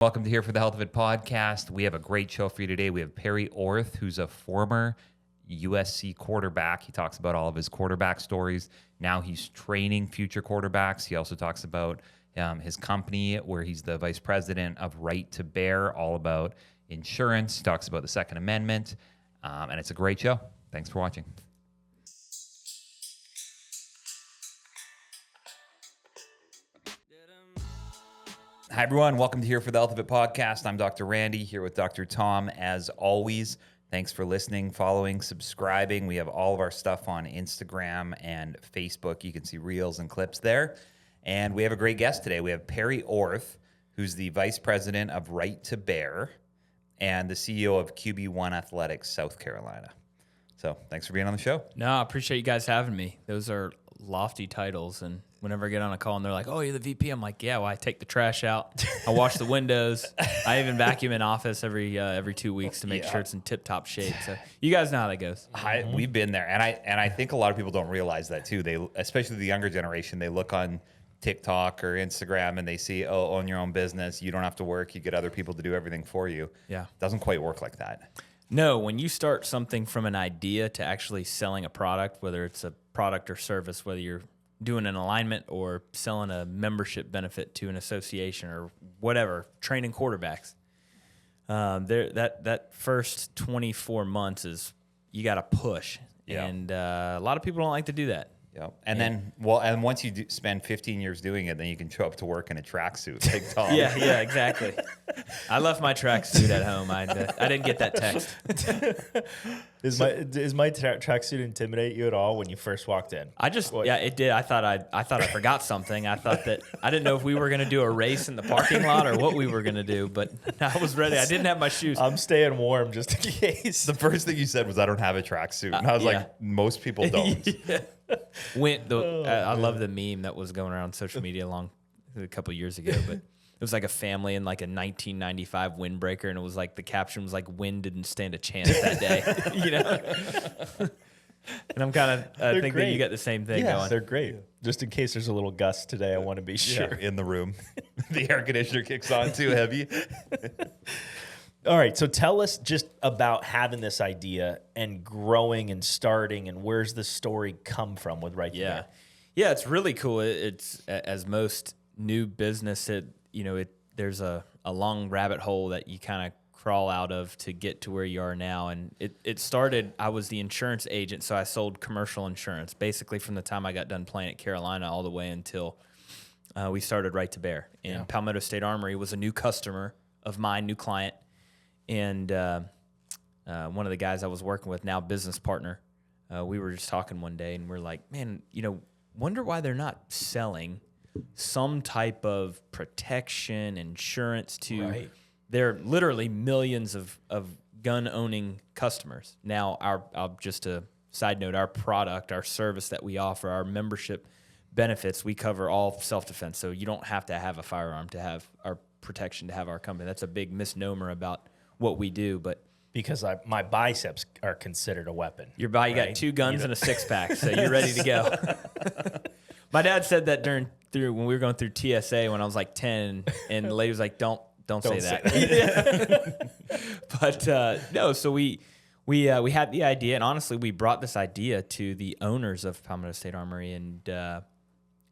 Welcome to Here for the Health of It podcast. We have a great show for you today. We have Perry Orth, who's a former USC quarterback. He talks about all of his quarterback stories. Now he's training future quarterbacks. He also talks about his company where he's the vice president of Right to Bear, all about insurance. He talks about the Second Amendment, and it's a great show. Thanks for watching. Hi, everyone. Welcome to Here for the Health of It podcast. I'm Dr. Randy here with Dr. Tom. As always, thanks for listening, following, subscribing. We have all of our stuff on Instagram and Facebook. You can see reels and clips there. And we have a great guest today. We have Perry Orth, who's the vice president of Right to Bear and the CEO of QB1 Athletics, South Carolina. So thanks for being on the show. No, I appreciate you guys having me. Those are lofty titles, and whenever I get on a call and they're like, "Oh, you're the VP," I'm like, "Yeah, well, I take the trash out, I wash the windows, I even vacuum in office every 2 weeks to make sure it's in tip-top shape." So you guys know how that goes. We've been there, and I think a lot of people don't realize that too. They, especially the younger generation, they look on TikTok or Instagram and they see, "Oh, own your own business. You don't have to work. You get other people to do everything for you." Yeah, it doesn't quite work like that. No, when you start something from an idea to actually selling a product, whether it's a product or service, whether you're doing an alignment or selling a membership benefit to an association or whatever, training quarterbacks, that first 24 months is you got to push, and a lot of people don't like to do that. Yeah, and once you spend 15 years doing it, then you can show up to work in a tracksuit, like Tom. yeah, exactly. I left my tracksuit at home. I didn't get that text. Is my tracksuit intimidate you at all when you first walked in? It did. I thought I forgot something. I thought that I didn't know if we were going to do a race in the parking lot or what we were going to do, but I was ready. I didn't have my shoes. I'm staying warm just in case. The first thing you said was, "I don't have a tracksuit," and I was like, "Most people don't." I love the meme that was going around social media a couple years ago, but it was like a family in like a 1995 windbreaker, and it was like the caption was like, "Wind didn't stand a chance that day," you know. And I'm kind of think that you got the same thing going. They're great. Just in case there's a little gust today, I want to be sure. In the room, the air conditioner kicks on too heavy. All right, so tell us just about having this idea and growing and starting, and where's the story come from with Right to Bear? Yeah, it's really cool. It's as most new business, there's a long rabbit hole that you kind of crawl out of to get to where you are now. And it started, I was the insurance agent, so I sold commercial insurance, basically from the time I got done playing at Carolina all the way until we started Right to Bear. And Palmetto State Armory was a new customer of mine, new client. And one of the guys I was working with, now business partner, we were just talking one day, and we're like, "Man, wonder why they're not selling some type of protection, insurance to their literally millions of gun-owning customers." Now, just a side note, our product, our service that we offer, our membership benefits, we cover all self-defense. So you don't have to have a firearm to have our protection, to have our company. That's a big misnomer about what we do, but because my biceps are considered a weapon. You got 2 guns and a 6-pack, so you're ready to go. My dad said that when we were going through TSA when I was like 10, and the lady was like, "Don't say that." But no, so we had the idea, and honestly, we brought this idea to the owners of Palmetto State Armory, and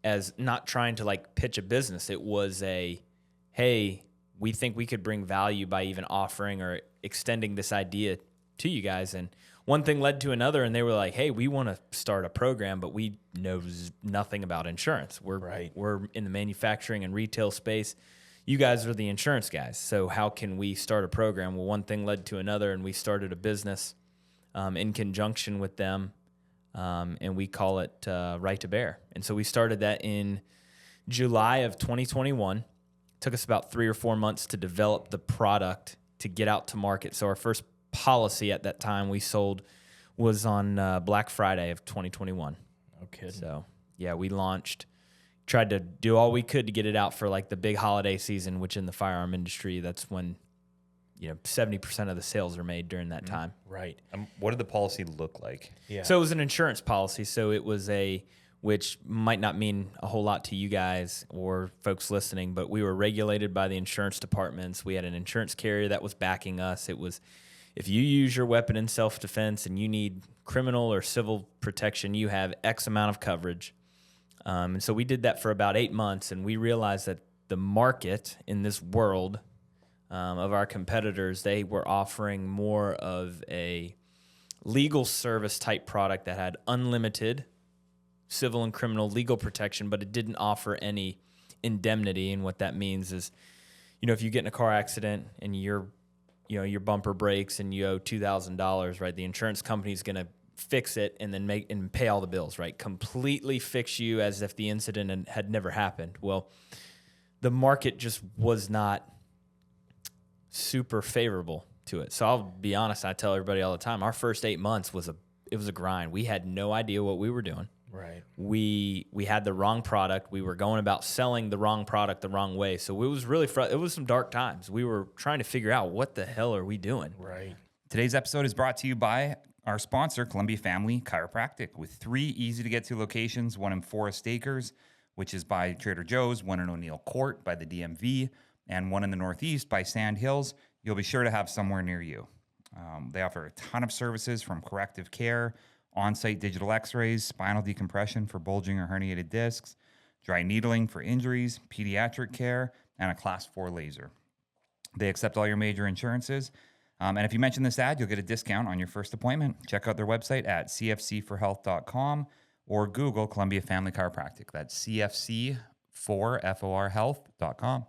as not trying to like pitch a business, it was hey, we think we could bring value by even offering or extending this idea to you guys. And one thing led to another, and they were like, "Hey, we want to start a program, but we know nothing about insurance. We're in the manufacturing and retail space. You guys are the insurance guys. So how can we start a program?" Well, one thing led to another, and we started a business in conjunction with them, and we call it Right to Bear. And so we started that in July of 2021. Took us about 3 or 4 months to develop the product to get out to market. So our first policy at that time we sold was on Black Friday of 2021. Okay. So yeah, we tried to do all we could to get it out for like the big holiday season, which in the firearm industry, that's when 70% of the sales are made during that time. Right. What did the policy look like? Yeah. So it was an insurance policy. So it was which might not mean a whole lot to you guys or folks listening, but we were regulated by the insurance departments. We had an insurance carrier that was backing us. It was, if you use your weapon in self-defense and you need criminal or civil protection, you have X amount of coverage. And so we did that for about 8 months, and we realized that the market in this world of our competitors, they were offering more of a legal service type product that had unlimited civil and criminal legal protection, but it didn't offer any indemnity. And what that means is, if you get in a car accident and your bumper breaks and you owe $2,000, right? The insurance company is going to fix it and then pay all the bills, right? Completely fix you as if the incident had never happened. Well, the market just was not super favorable to it. So I'll be honest, I tell everybody all the time, our first 8 months was a grind. We had no idea what we were doing. Right. We had the wrong product. We were going about selling the wrong product the wrong way. So it was really it was some dark times. We were trying to figure out what the hell are we doing? Right. Today's episode is brought to you by our sponsor, Columbia Family Chiropractic, with 3 easy-to-get-to locations, one in Forest Acres, which is by Trader Joe's, one in O'Neill Court by the DMV, and one in the Northeast by Sand Hills. You'll be sure to have somewhere near you. They offer a ton of services from corrective care, on-site digital x-rays, spinal decompression for bulging or herniated discs, dry needling for injuries, pediatric care, and a Class 4 laser. They accept all your major insurances. And if you mention this ad, you'll get a discount on your first appointment. Check out their website at cfc4health.com or Google Columbia Family Chiropractic. That's cfc4health.com.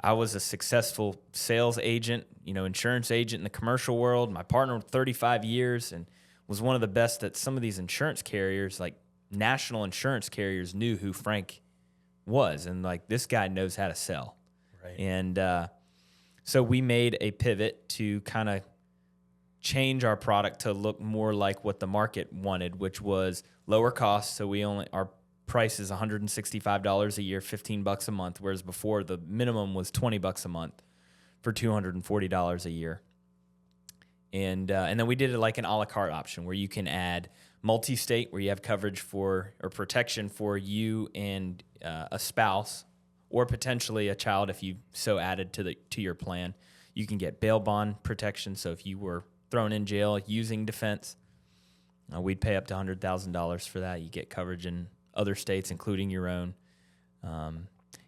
I was a successful sales agent, insurance agent in the commercial world. My partner with 35 years and was one of the best at some of these insurance carriers, like national insurance carriers, knew who Frank was. And like, this guy knows how to sell. Right. And so we made a pivot to kind of change our product to look more like what the market wanted, which was lower cost. So our price is $165 a year, $15 a month, whereas before the minimum was $20 a month for $240 a year. And then we did it like an a la carte option where you can add multi-state, where you have coverage for or protection for you and a spouse, or potentially a child if you so added to your plan. You can get bail bond protection. So if you were thrown in jail using defense, we'd pay up to $100,000 for that. You get coverage in other states, including your own.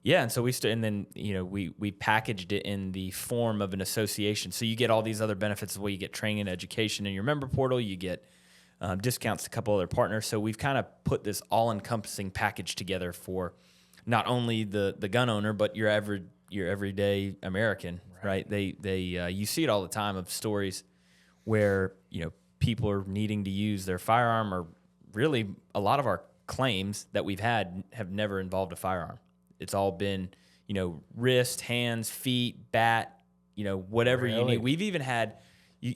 And so we packaged it in the form of an association. So you get all these other benefits as well. You get training and education in your member portal. You get discounts to a couple other partners. So we've kind of put this all-encompassing package together for not only the gun owner, but your everyday American, right? You see it all the time of stories where people are needing to use their firearm, or really a lot of our claims that we've had have never involved a firearm. It's all been, wrist, hands, feet, bat, whatever you need. We've even had, you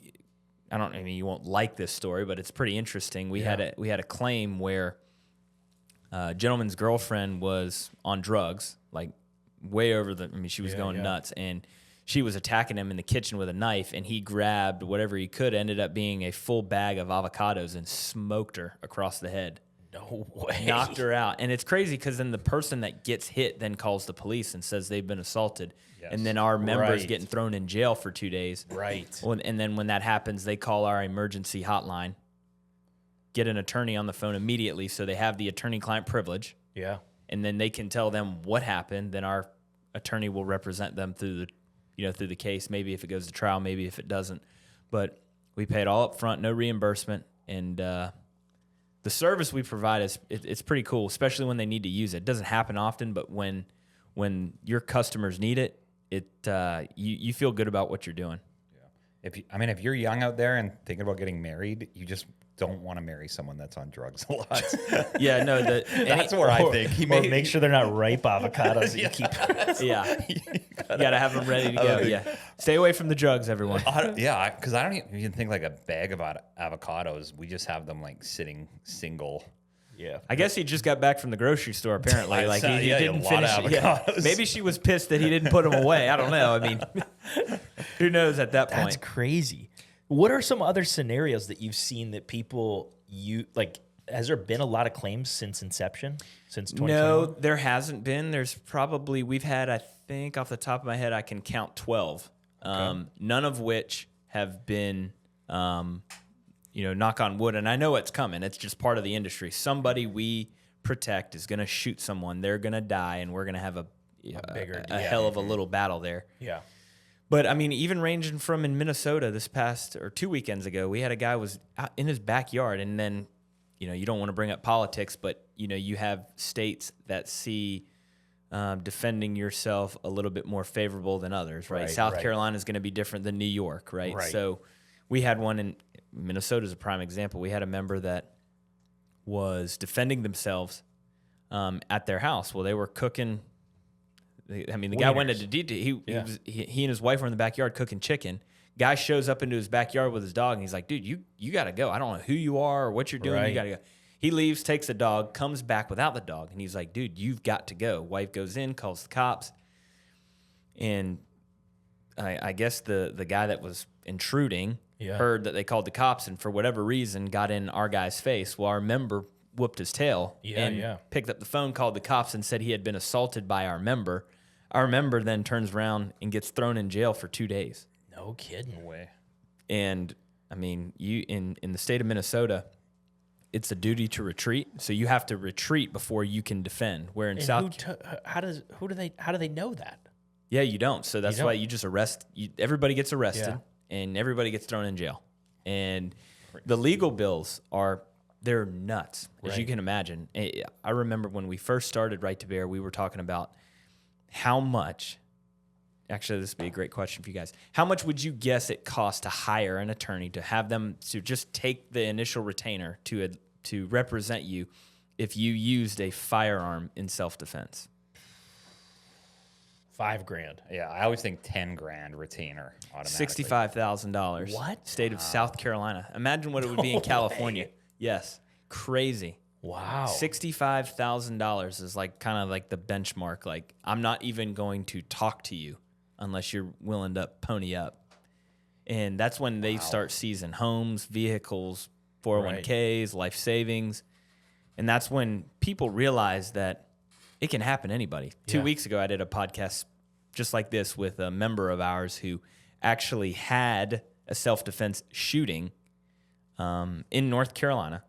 won't like this story, but it's pretty interesting. We had a claim where a gentleman's girlfriend was on drugs, like way over she was going nuts, and she was attacking him in the kitchen with a knife, and he grabbed whatever he could, ended up being a full bag of avocados, and smoked her across the head. No way. Knocked her out. And it's crazy because then the person that gets hit then calls the police and says they've been assaulted. Yes. And then our member's getting thrown in jail for 2 days. Right. And then when that happens, they call our emergency hotline, get an attorney on the phone immediately so they have the attorney-client privilege. Yeah. And then they can tell them what happened. Then our attorney will represent them through the case, maybe if it goes to trial, maybe if it doesn't. But we paid all up front, no reimbursement, and the service we provide it's pretty cool, especially when they need to use it. It doesn't happen often, but when your customers need it, you feel good about what you're doing. Yeah. If you're young out there and thinking about getting married, you just don't want to marry someone that's on drugs a lot. Yeah, no, that's where I think make sure they're not ripe avocados that you keep. Yeah, you gotta have them ready to go. Yeah, stay away from the drugs, everyone. Because I don't even think like a bag of avocados. We just have them like sitting single. Yeah, I guess he just got back from the grocery store. Apparently, like he didn't finish. Maybe she was pissed that he didn't put them away. I don't know. Who knows at that point? That's crazy. What are some other scenarios that you've seen that people has there been a lot of claims since inception, since 2021? No, there hasn't been. We've had, I think off the top of my head, I can count 12. None of which have been, knock on wood. And I know it's coming. It's just part of the industry. Somebody we protect is going to shoot someone. They're going to die, and we're going to have a hell of a little battle there. Yeah. But I mean, even ranging from in Minnesota this past or 2 weekends ago, we had a guy was out in his backyard, and then, you don't want to bring up politics, but you have states that see defending yourself a little bit more favorable than others, right? South Carolina is going to be different than New York, right? So we had one in Minnesota is a prime example. We had a member that was defending themselves at their house. Well, they were cooking. I mean, the guy went into detail. He and his wife were in the backyard cooking chicken. Guy shows up into his backyard with his dog, and he's like, dude, you got to go. I don't know who you are or what you're doing. You got to go. He leaves, takes the dog, comes back without the dog, and he's like, dude, you've got to go. Wife goes in, calls the cops, and I guess the guy that was intruding heard that they called the cops, and for whatever reason got in our guy's face. Well, our member whooped his tail and picked up the phone, called the cops, and said he had been assaulted by our member. Our member then turns around and gets thrown in jail for 2 days. No kidding. Way. And I mean, you in the state of Minnesota, it's a duty to retreat. So you have to retreat before you can defend. Where in South, how do they know that? Yeah, you don't. So that's why you just arrest. Everybody gets arrested and everybody gets thrown in jail. And the legal bills they're nuts, as you can imagine. I remember when we first started Right to Bear, we were talking about how much. Actually, this would be a great question for you guys. How much would you guess it costs to hire an attorney to have them to just take the initial retainer to represent you if you used a firearm in self-defense? $5,000. Yeah, I always think $10,000 retainer automatically. $65,000. What? State of South Carolina. Imagine what it would be in California. Way. Yes, crazy. Wow. $65,000 is kind of like the benchmark. Like, I'm not even going to talk to you unless you're willing to pony up. And that's when they start seizing homes, vehicles, 401ks, life savings. And that's when people realize that it can happen to anybody. 2 weeks ago, I did a podcast just like this with a member of ours who actually had a self-defense shooting in North Carolina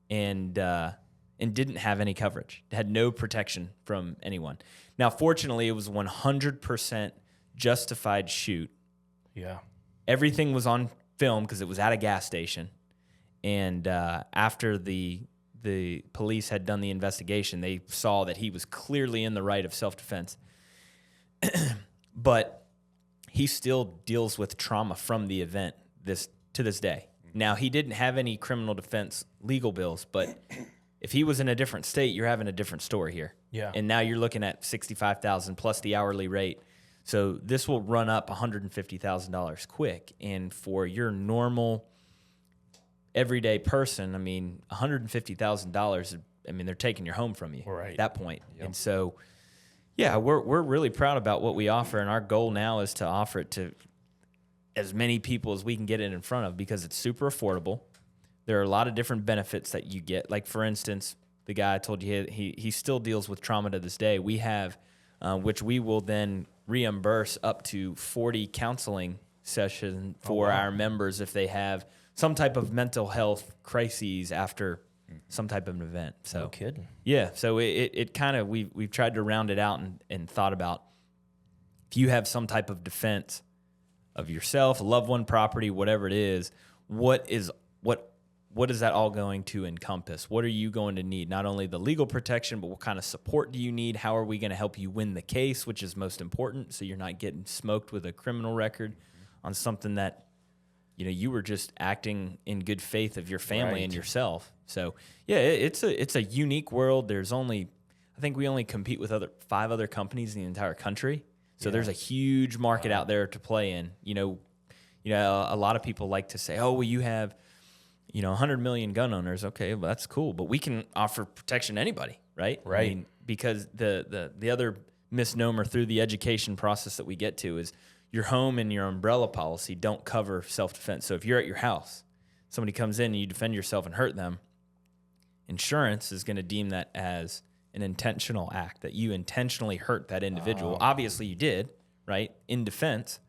and didn't have any coverage, had no protection from anyone. Now, fortunately, it was 100% justified shoot. Yeah. Everything was on film because it was at a gas station. And after the police had done the investigation, they saw that he was clearly in the right of self-defense. But he still deals with trauma from the event to this day. Now, he didn't have any criminal defense legal bills, but if he was in a different state, you're having a different story here. Yeah. And now you're looking at $65,000 plus the hourly rate. So this will run up $150,000 quick. And for your normal everyday person, I mean, $150,000, I mean, they're taking your home from you at that point. Yep. And so, yeah, we're really proud about what we offer. And our goal now is to offer it to as many people as we can get it in front of because it's super affordable. There are a lot of different benefits that you get. Like, for instance, the guy I told you, he still deals with trauma to this day. We have, which we will then reimburse up to 40 counseling sessions for our members if they have some type of mental health crises after some type of an event. So, no kidding. Yeah, so it kind of, we've tried to round it out and thought about if you have some type of defense of yourself, a loved one, property, whatever it is, what is that all going to encompass? What are you going to need? Not only the legal protection, but what kind of support do you need? How are we going to help you win the case, which is most important, so you're not getting smoked with a criminal record on something that you were just acting in good faith of your family and yourself. So yeah, it's a unique world. I think we only compete with 5 other companies in the entire country. So there's a huge market out there to play in. A lot of people like to say, oh, well, you have 100 million gun owners. Okay, well, that's cool. But we can offer protection to anybody, right? Right. I mean, because the other misnomer through the education process that we get to is your home and your umbrella policy don't cover self-defense. So if you're at your house, somebody comes in and you defend yourself and hurt them, Insurance is going to deem that as an intentional act, that you intentionally hurt that individual. Obviously you did, right? In defense.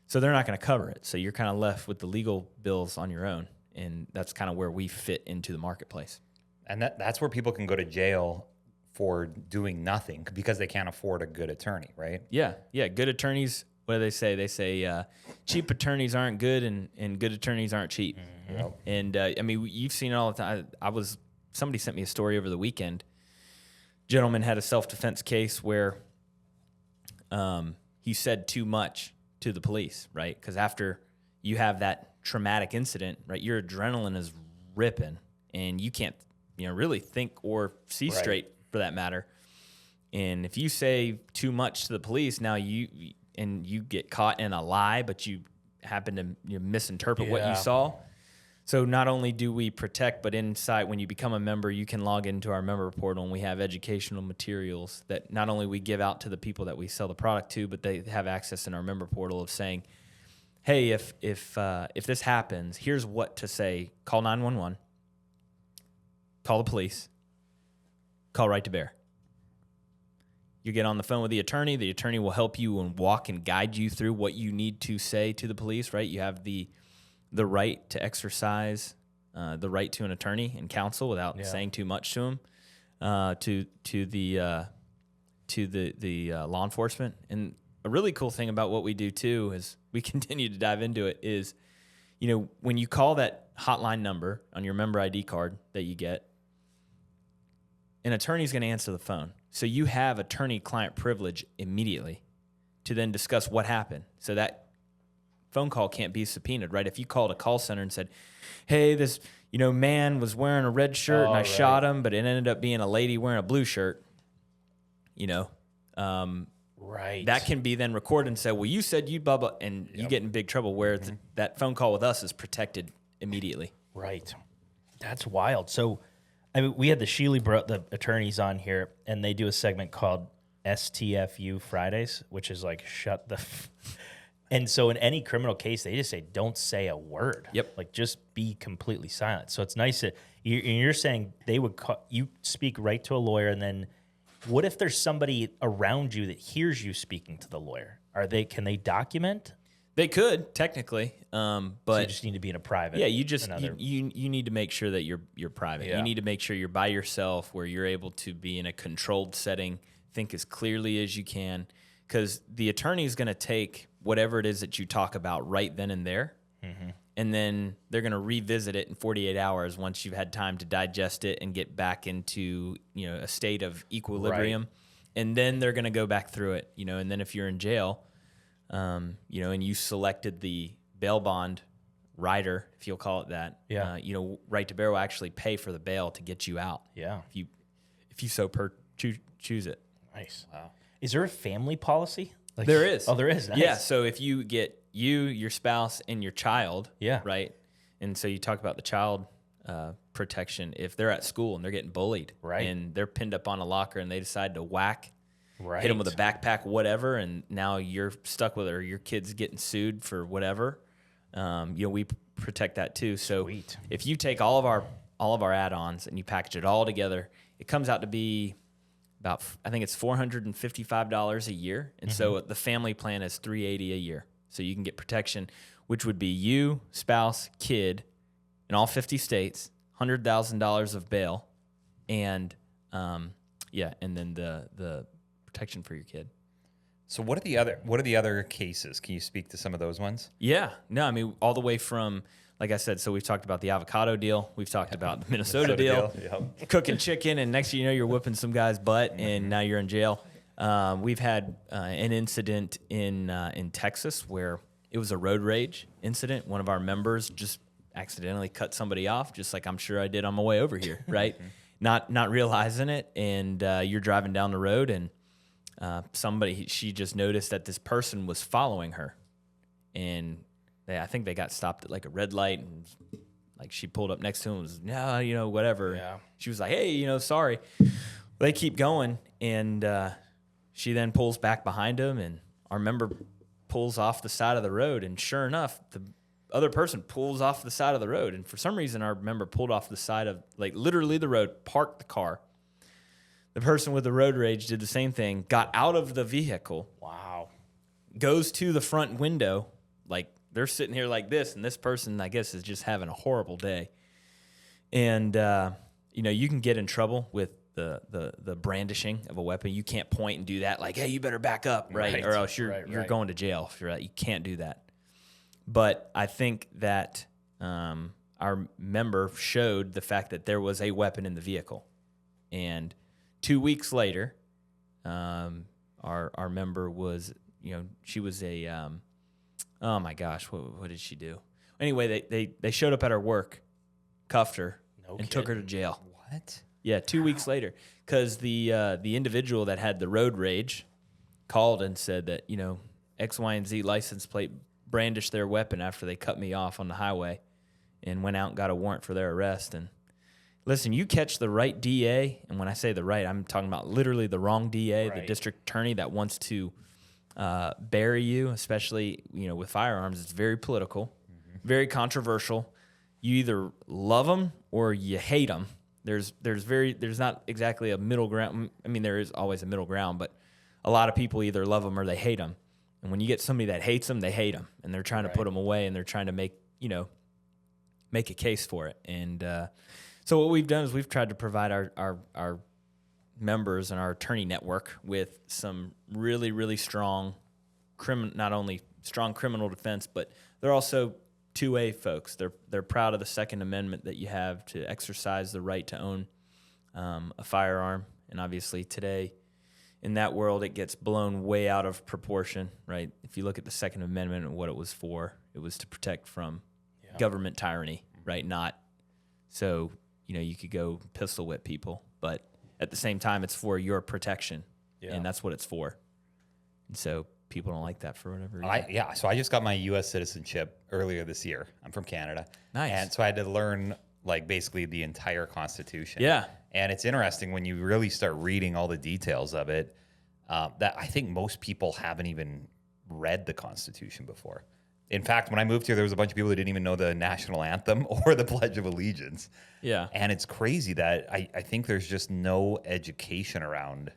So they're not going to cover it. So you're kind of left with the legal bills on your own. And that's kind of where we fit into the marketplace. And that's where people can go to jail for doing nothing because they can't afford a good attorney, right? Yeah. Yeah. Good attorneys, what do they say? They say cheap attorneys aren't good and good attorneys aren't cheap. Yep. And I mean, you've seen it all the time. Somebody sent me a story over the weekend. Gentleman had a self-defense case where he said too much to the police, right? Because after you have that traumatic incident, right, your adrenaline is ripping and you can't, really think or see straight for that matter. And if you say too much to the police, now you get caught in a lie, but you happen to misinterpret what you saw. So not only do we protect, but inside, when you become a member, you can log into our member portal, and we have educational materials that not only we give out to the people that we sell the product to, but they have access in our member portal of saying, hey, if this happens, here's what to say. Call 911. Call the police. Call Right to Bear. You get on the phone with the attorney. The attorney will help you and walk and guide you through what you need to say to the police, right? You have the right to exercise the right to an attorney and counsel without saying too much to him, to the law enforcement. And a really cool thing about what we do too is we continue to dive into it is, when you call that hotline number on your member ID card that you get, an attorney's going to answer the phone. So you have attorney-client privilege immediately to then discuss what happened. So that phone call can't be subpoenaed, right? If you called a call center and said, hey, this, man was wearing a red shirt and I shot him, but it ended up being a lady wearing a blue shirt, right. That can be then recorded and said, well, you said you blah, blah, and you get in big trouble where that phone call with us is protected immediately. Right. That's wild. So, I mean, we had the Sheely the attorneys on here, and they do a segment called STFU Fridays, which is like shut the... And so in any criminal case, they just say, don't say a word. Yep. Like, just be completely silent. So it's nice that you're saying they would you speak right to a lawyer, and then what if there's somebody around you that hears you speaking to the lawyer? Can they document? They could technically, but so you just need to be in a private. Yeah, you need to make sure that you're private. Yeah. You need to make sure you're by yourself, where you're able to be in a controlled setting, think as clearly as you can, because the attorney is going to take whatever it is that you talk about right then and there, and then they're going to revisit it in 48 hours once you've had time to digest it and get back into a state of equilibrium, and then they're going to go back through it. And then if you're in jail, and you selected the bail bond rider, if you'll call it that, Right to Bear will actually pay for the bail to get you out. Yeah, if you so choose it. Nice. Wow. Is there a family policy? Like, there is. Oh, there is. Nice. Yeah. So if you get your spouse, and your child, right, and so you talk about the child protection. If they're at school and they're getting bullied, right, and they're pinned up on a locker and they decide to whack. Right. Hit them with a backpack, whatever, and now you're stuck with it, or your kid's getting sued for whatever. We protect that too. So Sweet. If you take all of our add-ons and you package it all together, it comes out to be about, I think it's $455 a year, and so the family plan is $380 a year. So you can get protection, which would be you, spouse, kid, in all 50 states, $100,000 of bail, and and then the protection for your kid. So what are the other cases? Can you speak to some of those ones? Yeah. No, I mean, all the way from, like I said, so we've talked about the avocado deal. We've talked about the Minnesota deal. Yep. Cooking chicken, and next thing you know, you're whooping some guy's butt, and now you're in jail. We've had an incident in Texas where it was a road rage incident. One of our members just accidentally cut somebody off, just like I'm sure I did on my way over here, right? Not realizing it, and you're driving down the road, and she just noticed that this person was following her, and I think they got stopped at like a red light, and like she pulled up next to him and was, no, whatever. Yeah. She was like, hey, sorry. They keep going, and she then pulls back behind him, and our member pulls off the side of the road, and sure enough, the other person pulls off the side of the road. And for some reason, our member pulled off the side of, like, literally the road, parked the car. The person with the road rage did the same thing, got out of the vehicle. Wow. Goes to the front window, like they're sitting here like this, and this person, I guess, is just having a horrible day. And, you can get in trouble with the brandishing of a weapon. You can't point and do that like, hey, you better back up, right? Or else you're going to jail if you're that. You can't do that. But I think that our member showed the fact that there was a weapon in the vehicle. And 2 weeks later, our member was, she was a, oh my gosh, what did she do? Anyway, they showed up at her work, cuffed her, took her to jail. What? Yeah, 2 weeks later, because the individual that had the road rage called and said that, X, Y, and Z license plate brandished their weapon after they cut me off on the highway and went out and got a warrant for their arrest. And listen, you catch the right DA, and when I say the right, I'm talking about literally the wrong DA, the district attorney that wants to bury you, especially, with firearms. It's very political, very controversial. You either love them or you hate them. There's not exactly a middle ground. I mean, there is always a middle ground, but a lot of people either love them or they hate them. And when you get somebody that hates them, they hate them, and they're trying to put them away, and they're trying to make a case for it. And so what we've done is we've tried to provide our members and our attorney network with some really, really strong not only strong criminal defense, but they're also 2A folks. They're proud of the Second Amendment that you have to exercise the right to own a firearm. And obviously today, in that world, it gets blown way out of proportion, right? If you look at the Second Amendment and what it was for, it was to protect from government tyranny, right? Not so, you could go pistol whip people, but at the same time, it's for your protection, and that's what it's for. And so people don't like that for whatever reason. So I just got my U.S. citizenship earlier this year. I'm from Canada. Nice. And so I had to learn, basically the entire Constitution. Yeah. And it's interesting when you really start reading all the details of it, that I think most people haven't even read the Constitution before. In fact, when I moved here, there was a bunch of people that didn't even know the national anthem or the Pledge of Allegiance. Yeah. And it's crazy that I think there's just no education around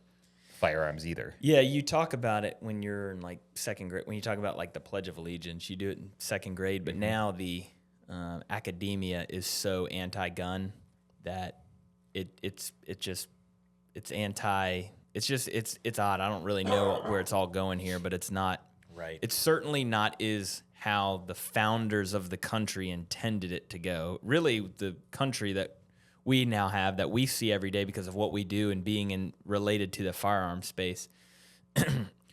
firearms either. Yeah, you talk about it when you're in second grade. When you talk about the Pledge of Allegiance, you do it in second grade. But now the academia is so anti-gun that it's anti. It's odd. I don't really know where it's all going here, but it's not. Right. It's certainly not is how the founders of the country intended it to go. Really, the country that we now have, that we see every day because of what we do and being related to the firearm space,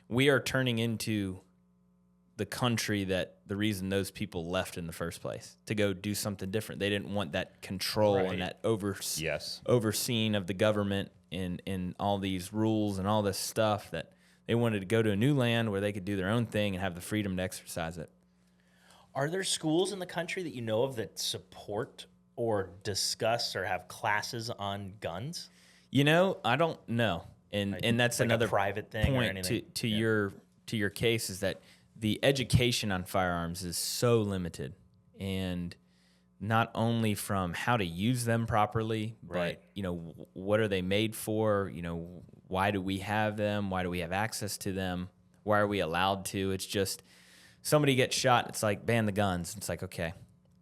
we are turning into the country that the reason those people left in the first place, to go do something different. They didn't want that control and that overseeing of the government and all these rules and all this stuff, that they wanted to go to a new land where they could do their own thing and have the freedom to exercise it. Are there schools in the country that you know of that support or discuss or have classes on guns? I don't know. And that's another a private thing point or anything? to your case, is that the education on firearms is so limited, and not only from how to use them properly, but what are they made for? Why do we have them? Why do we have access to them? Why are we allowed to? It's just somebody gets shot. It's like, ban the guns. It's like, okay,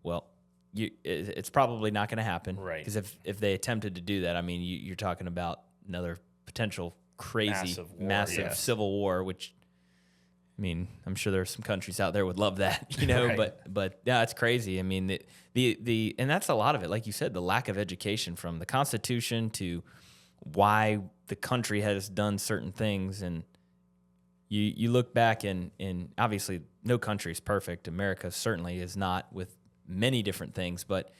well, it's probably not going to happen, right? Because if they attempted to do that, I mean, you're talking about another potential crazy, massive civil war, which, I mean, I'm sure there are some countries out there would love that, Right. but yeah, it's crazy. I mean, the and that's a lot of it. Like you said, the lack of education from the Constitution to why the country has done certain things. And you look back and obviously no country is perfect. America certainly is not, with many different things, but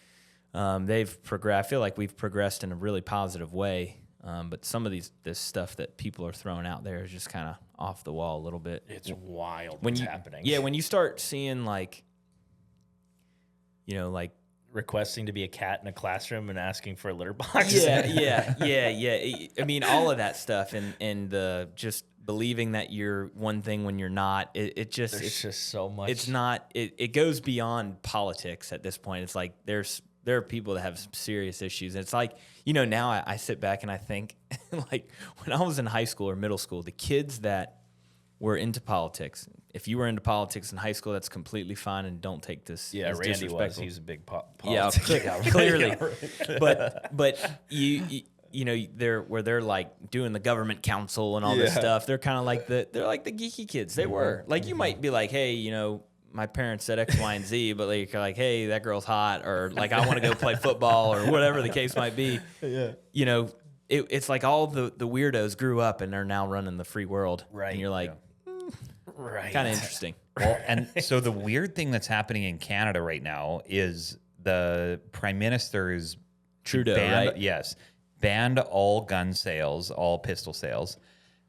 they've progressed. I feel like we've progressed in a really positive way. But some of this stuff that people are throwing out there is just kind of off the wall a little bit. It's wild what's happening. Yeah, when you start seeing requesting to be a cat in a classroom and asking for a litter box. Yeah. I mean, all of that stuff and the just believing that you're one thing when you're not. It's just so much. It's not. It goes beyond politics at this point. It's like there are people that have some serious issues. And it's like, now I sit back and I think, like when I was in high school or middle school, the kids that were into politics. If you were into politics in high school, that's completely fine, and don't take this. Yeah, as Randy was. disrespectful. He was a big Yeah, politics. clearly. But they're like doing the government council and all this stuff. They're kind of like they're like the geeky kids. They were like, you might be like, hey, my parents said X, Y, and Z, but like, hey, that girl's hot, or like, I want to go play football, or whatever the case might be. Yeah. It's like all the weirdos grew up and are now running the free world. Right. And you're like, right. Kind of interesting. Well, and so the weird thing that's happening in Canada right now is the Prime Minister is Trudeau, banned, right? Yes, banned all gun sales, all pistol sales,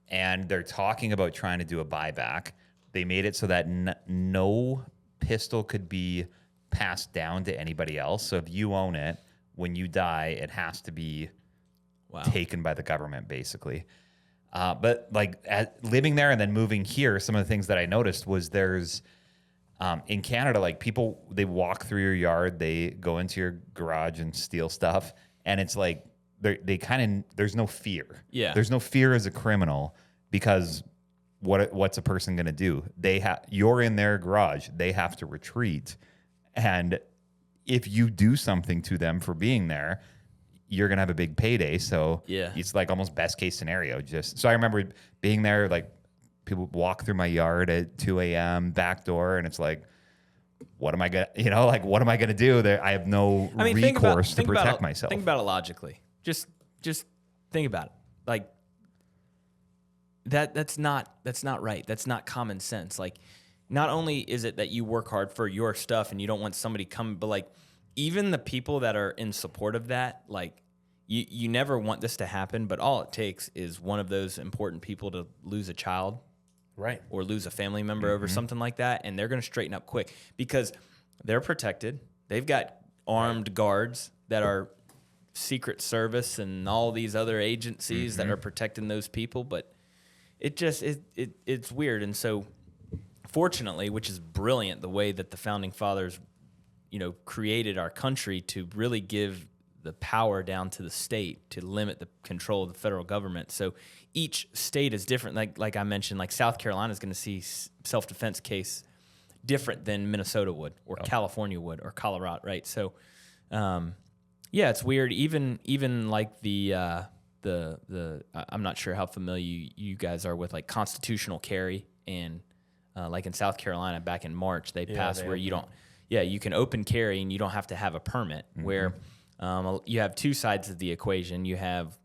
and they're talking about trying to do a buyback. They made it so that no pistol could be passed down to anybody else. So if you own it, when you die, it has to be taken by the government, basically. But like living there and then moving here, some of the things that I noticed was there's in Canada, like people, they walk through your yard, they go into your garage and steal stuff, and it's like there's no fear. Yeah, there's no fear as a criminal because what's a person going to do? You're in their garage, they have to retreat, and if you do something to them for being there, you're going to have a big payday. So it's like almost best case scenario. So I remember being there, like people walk through my yard at 2 a.m. back door, and it's like, what am I going to, what am I going to do there? I have no recourse to protect myself. Think about it logically. Just think about it. Like that's not right. That's not common sense. Like, not only is it that you work hard for your stuff and you don't want somebody coming, but like, even the people that are in support of that, like you never want this to happen, but all it takes is one of those important people to lose a child, right, or lose a family member over something like that, and they're going to straighten up quick because they're protected. They've got armed guards that are Secret Service and all these other agencies that are protecting those people, but it's weird. And so fortunately, which is brilliant, the way that the founding fathers created our country to really give the power down to the state to limit the control of the federal government. So each state is different. Like I mentioned, like South Carolina is going to see self-defense case different than Minnesota would, or California would, or Colorado, right? So, it's weird. Even like the I'm not sure how familiar you guys are with like constitutional carry, and like in South Carolina back in March they passed where you don't. Yeah, you can open carry and you don't have to have a permit, where you have two sides of the equation. You have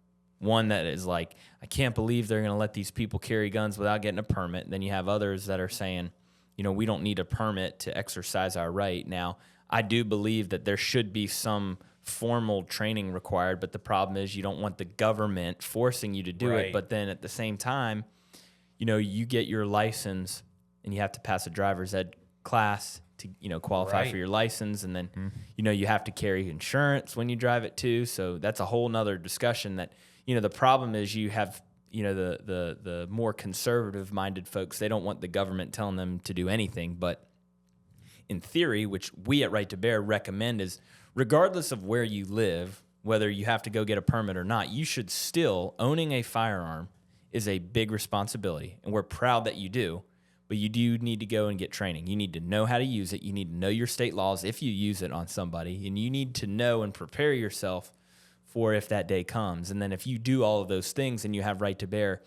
one that is like, I can't believe they're going to let these people carry guns without getting a permit. Then you have others that are saying, we don't need a permit to exercise our right. Now, I do believe that there should be some formal training required, but the problem is you don't want the government forcing you to do it. But then at the same time, you get your license and you have to pass a driver's ed class to qualify for your license, and then you have to carry insurance when you drive it too. So that's a whole nother discussion. That the problem is you have the more conservative minded folks, they don't want the government telling them to do anything. But in theory, which we at Right to Bear recommend, is regardless of where you live, whether you have to go get a permit or not, you should still, owning a firearm is a big responsibility, and we're proud that you do. But you do need to go and get training. You need to know how to use it. You need to know your state laws if you use it on somebody. And you need to know and prepare yourself for if that day comes. And then if you do all of those things and you have Right to Bear,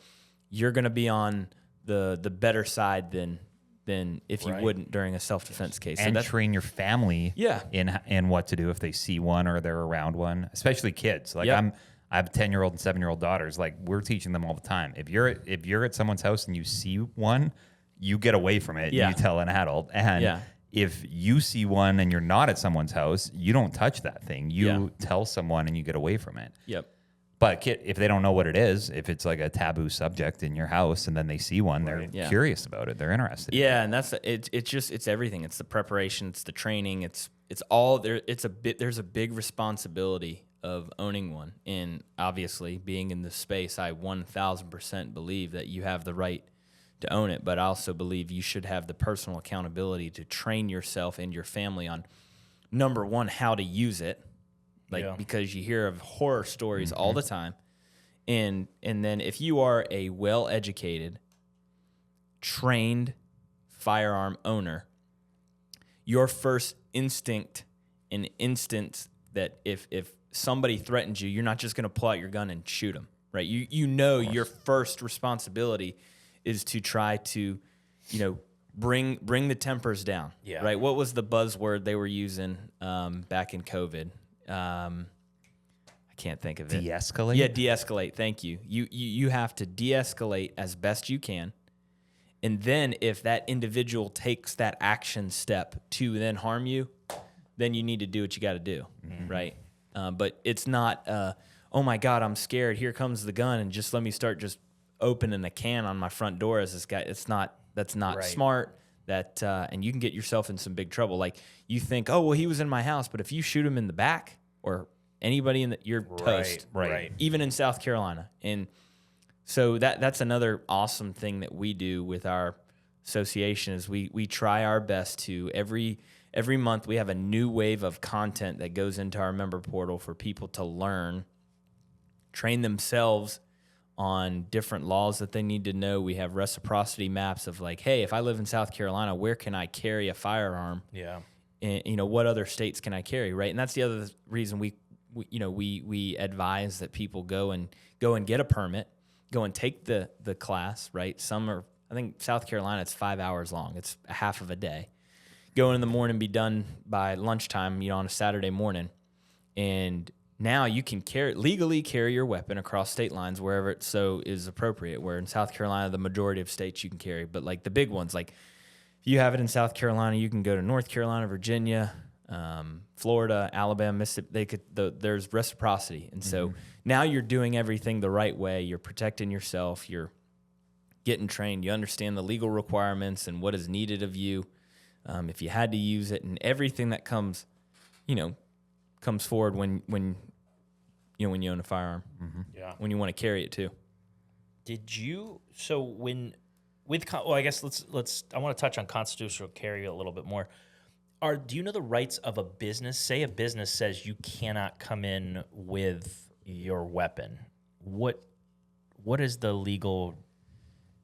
you're going to be on the better side than if you wouldn't during a self-defense case. And train your family in what to do if they see one or they're around one, especially kids. Like I have 10-year-old and 7-year-old daughters. Like, we're teaching them all the time. If you're at someone's house and you see one, you get away from it. You tell an adult. And if you see one and you're not at someone's house, you don't touch that thing. You tell someone and you get away from it. Yep. But if they don't know what it is, if it's like a taboo subject in your house and then they see one, they're curious about it. They're interested. Yeah, and that's it's everything. It's the preparation, it's the training, it's all there. There's a big responsibility of owning one. And obviously, being in this space, I 1,000% believe that you have the right to own it, but I also believe you should have the personal accountability to train yourself and your family on, number one, how to use it, because you hear of horror stories all the time. And then if you are a well-educated, trained firearm owner, your first instinct and instance that if somebody threatens you, you're not just going to pull out your gun and shoot them, right? You know your first responsibility is to try to, bring the tempers down, right? What was the buzzword they were using back in COVID? I can't think of it. De-escalate? Yeah, de-escalate. Thank you. You have to de-escalate as best you can. And then if that individual takes that action step to then harm you, then you need to do what you got to do, right? But it's not, oh my God, I'm scared. Here comes the gun, and just let me start just opening a can on my front door as this guy. That's not smart. And you can get yourself in some big trouble. Like you think, oh well, he was in my house, but if you shoot him in the back or anybody you're toast, right? Even in South Carolina, and so that's another awesome thing that we do with our association is we try our best to every month we have a new wave of content that goes into our member portal for people to learn, train themselves on different laws that they need to know. We have reciprocity maps of like, hey, if I live in South Carolina, where can I carry a firearm? Yeah. And, what other states can I carry, right? And that's the other reason we advise that people go and get a permit, go and take the class, right? I think South Carolina, it's 5 hours long. It's a half of a day. Go in the morning, be done by lunchtime, on a Saturday morning. And now you can legally carry your weapon across state lines wherever it so is appropriate, where in South Carolina, the majority of states you can carry. But like the big ones, like if you have it in South Carolina, you can go to North Carolina, Virginia, Florida, Alabama, Mississippi. There's reciprocity. And so now you're doing everything the right way. You're protecting yourself. You're getting trained. You understand the legal requirements and what is needed of you. If you had to use it, and everything that comes forward when you own a firearm. Yeah. When you want to carry it too. I guess I want to touch on constitutional carry a little bit more. Do you know the rights of a business? Say a business says you cannot come in with your weapon. What is the legal,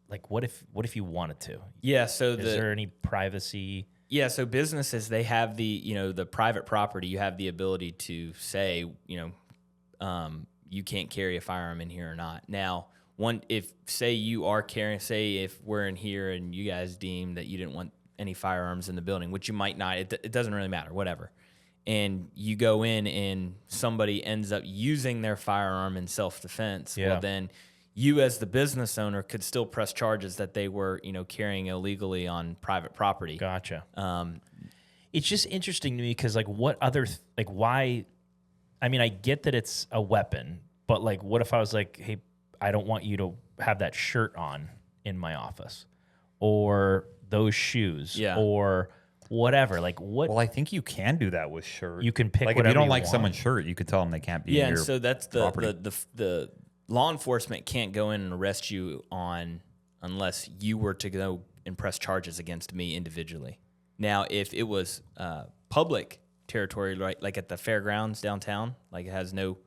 like what if you wanted to? Yeah, so is there any privacy? Yeah, so businesses, they have the private property. You have the ability to say, you can't carry a firearm in here or not. Now, if we're in here and you guys deem that you didn't want any firearms in the building, which you might not, it doesn't really matter, whatever. And you go in and somebody ends up using their firearm in self-defense, well then you as the business owner could still press charges that they were, carrying illegally on private property. Gotcha. It's just interesting to me because, like, what other, why? I mean, I get that it's a weapon, but, like, what if I was like, hey, I don't want you to have that shirt on in my office or those shoes or whatever. Like, what? Well, I think you can do that with shirt. You can pick like whatever if you don't you like want. someone's shirt, you could tell them they can't be in your and so that's property. the law enforcement can't go in and arrest you unless you were to go and press charges against me individually. Now, if it was public territory, right, like at the fairgrounds downtown, like it has no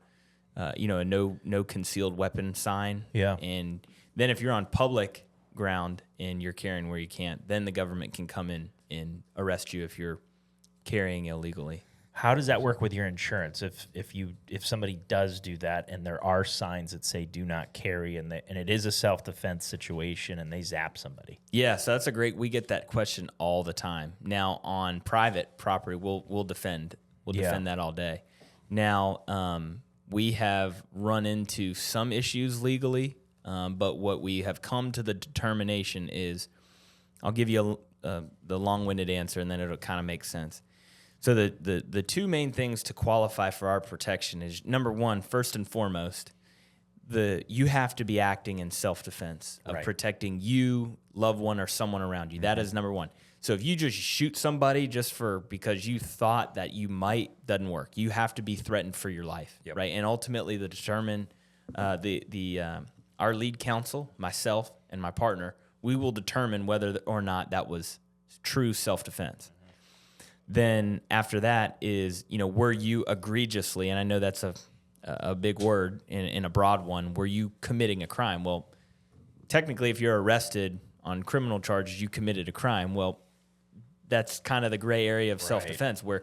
concealed weapon sign. Yeah. And then if you're on public ground and you're carrying where you can't, then the government can come in and arrest you if you're carrying illegally. How does that work with your insurance? If somebody does do that and there are signs that say do not carry and it is a self-defense situation and they zap somebody? Yeah, so we get that question all the time. Now on private property, we'll defend that all day. Now we have run into some issues legally, but what we have come to the determination is, I'll give you the long-winded answer and then it'll kind of make sense. So the two main things to qualify for our protection is, number one, first and foremost, you have to be acting in self-defense of protecting you, loved one, or someone around you. That is number one. So if you just shoot somebody because you thought that you might, doesn't work. You have to be threatened for your life, right? And ultimately, our lead counsel, myself and my partner, we will determine whether or not that was true self-defense. Then after that is, were you egregiously, and I know that's a big word in a broad one, were you committing a crime? Well, technically, if you're arrested on criminal charges, you committed a crime. Well, that's kind of the gray area of self-defense, where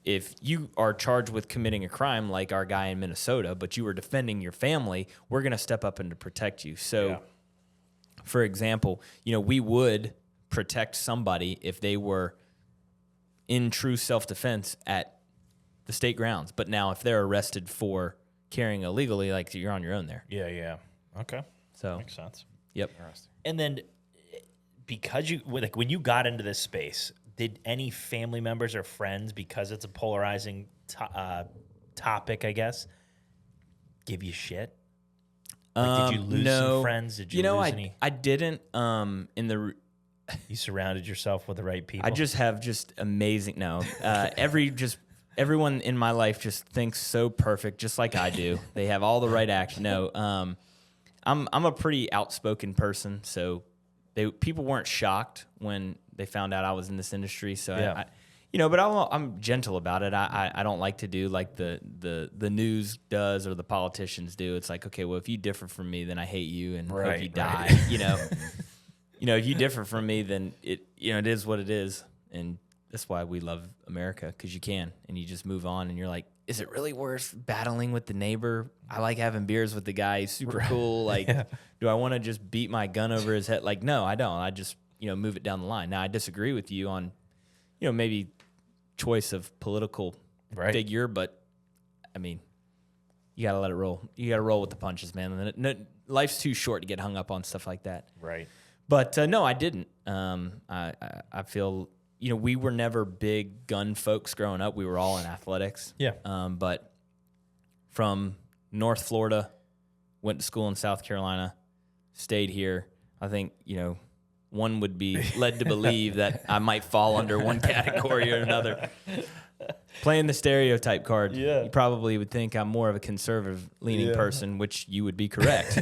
if you are charged with committing a crime, like our guy in Minnesota, but you were defending your family, we're going to step up and to protect you. So, for example, we would protect somebody if they were in true self-defense at the state grounds. But now if they're arrested for carrying illegally, like, you're on your own there. Yeah. Okay. So makes sense. Yep. And then because when you got into this space, did any family members or friends, because it's a polarizing topic, I guess, give you shit? Did you lose some friends? Did you lose any? I didn't. You surrounded yourself with the right people. I just have amazing. No, everyone in my life just thinks so perfect, just like I do. They have all the right action. No, I'm a pretty outspoken person, so people weren't shocked when they found out I was in this industry. So but I'm gentle about it. I don't like to do like the news does or the politicians do. It's like, okay, well, if you differ from me, then I hate you and hope you die. If you differ from me, then it is what it is, and that's why we love America, because you can, and you just move on, and you're like, is it really worth battling with the neighbor? I like having beers with the guy. He's super cool. Like, do I want to just beat my gun over his head? Like, no, I don't. I just move it down the line. Now, I disagree with you on maybe choice of political figure, but I mean, you got to let it roll. You got to roll with the punches, man. Life's too short to get hung up on stuff like that. Right. But no, I didn't. I feel, we were never big gun folks growing up. We were all in athletics. Yeah. But from North Florida, went to school in South Carolina, stayed here. I think, one would be led to believe that I might fall under one category or another. Playing the stereotype card, you probably would think I'm more of a conservative-leaning person, which you would be correct.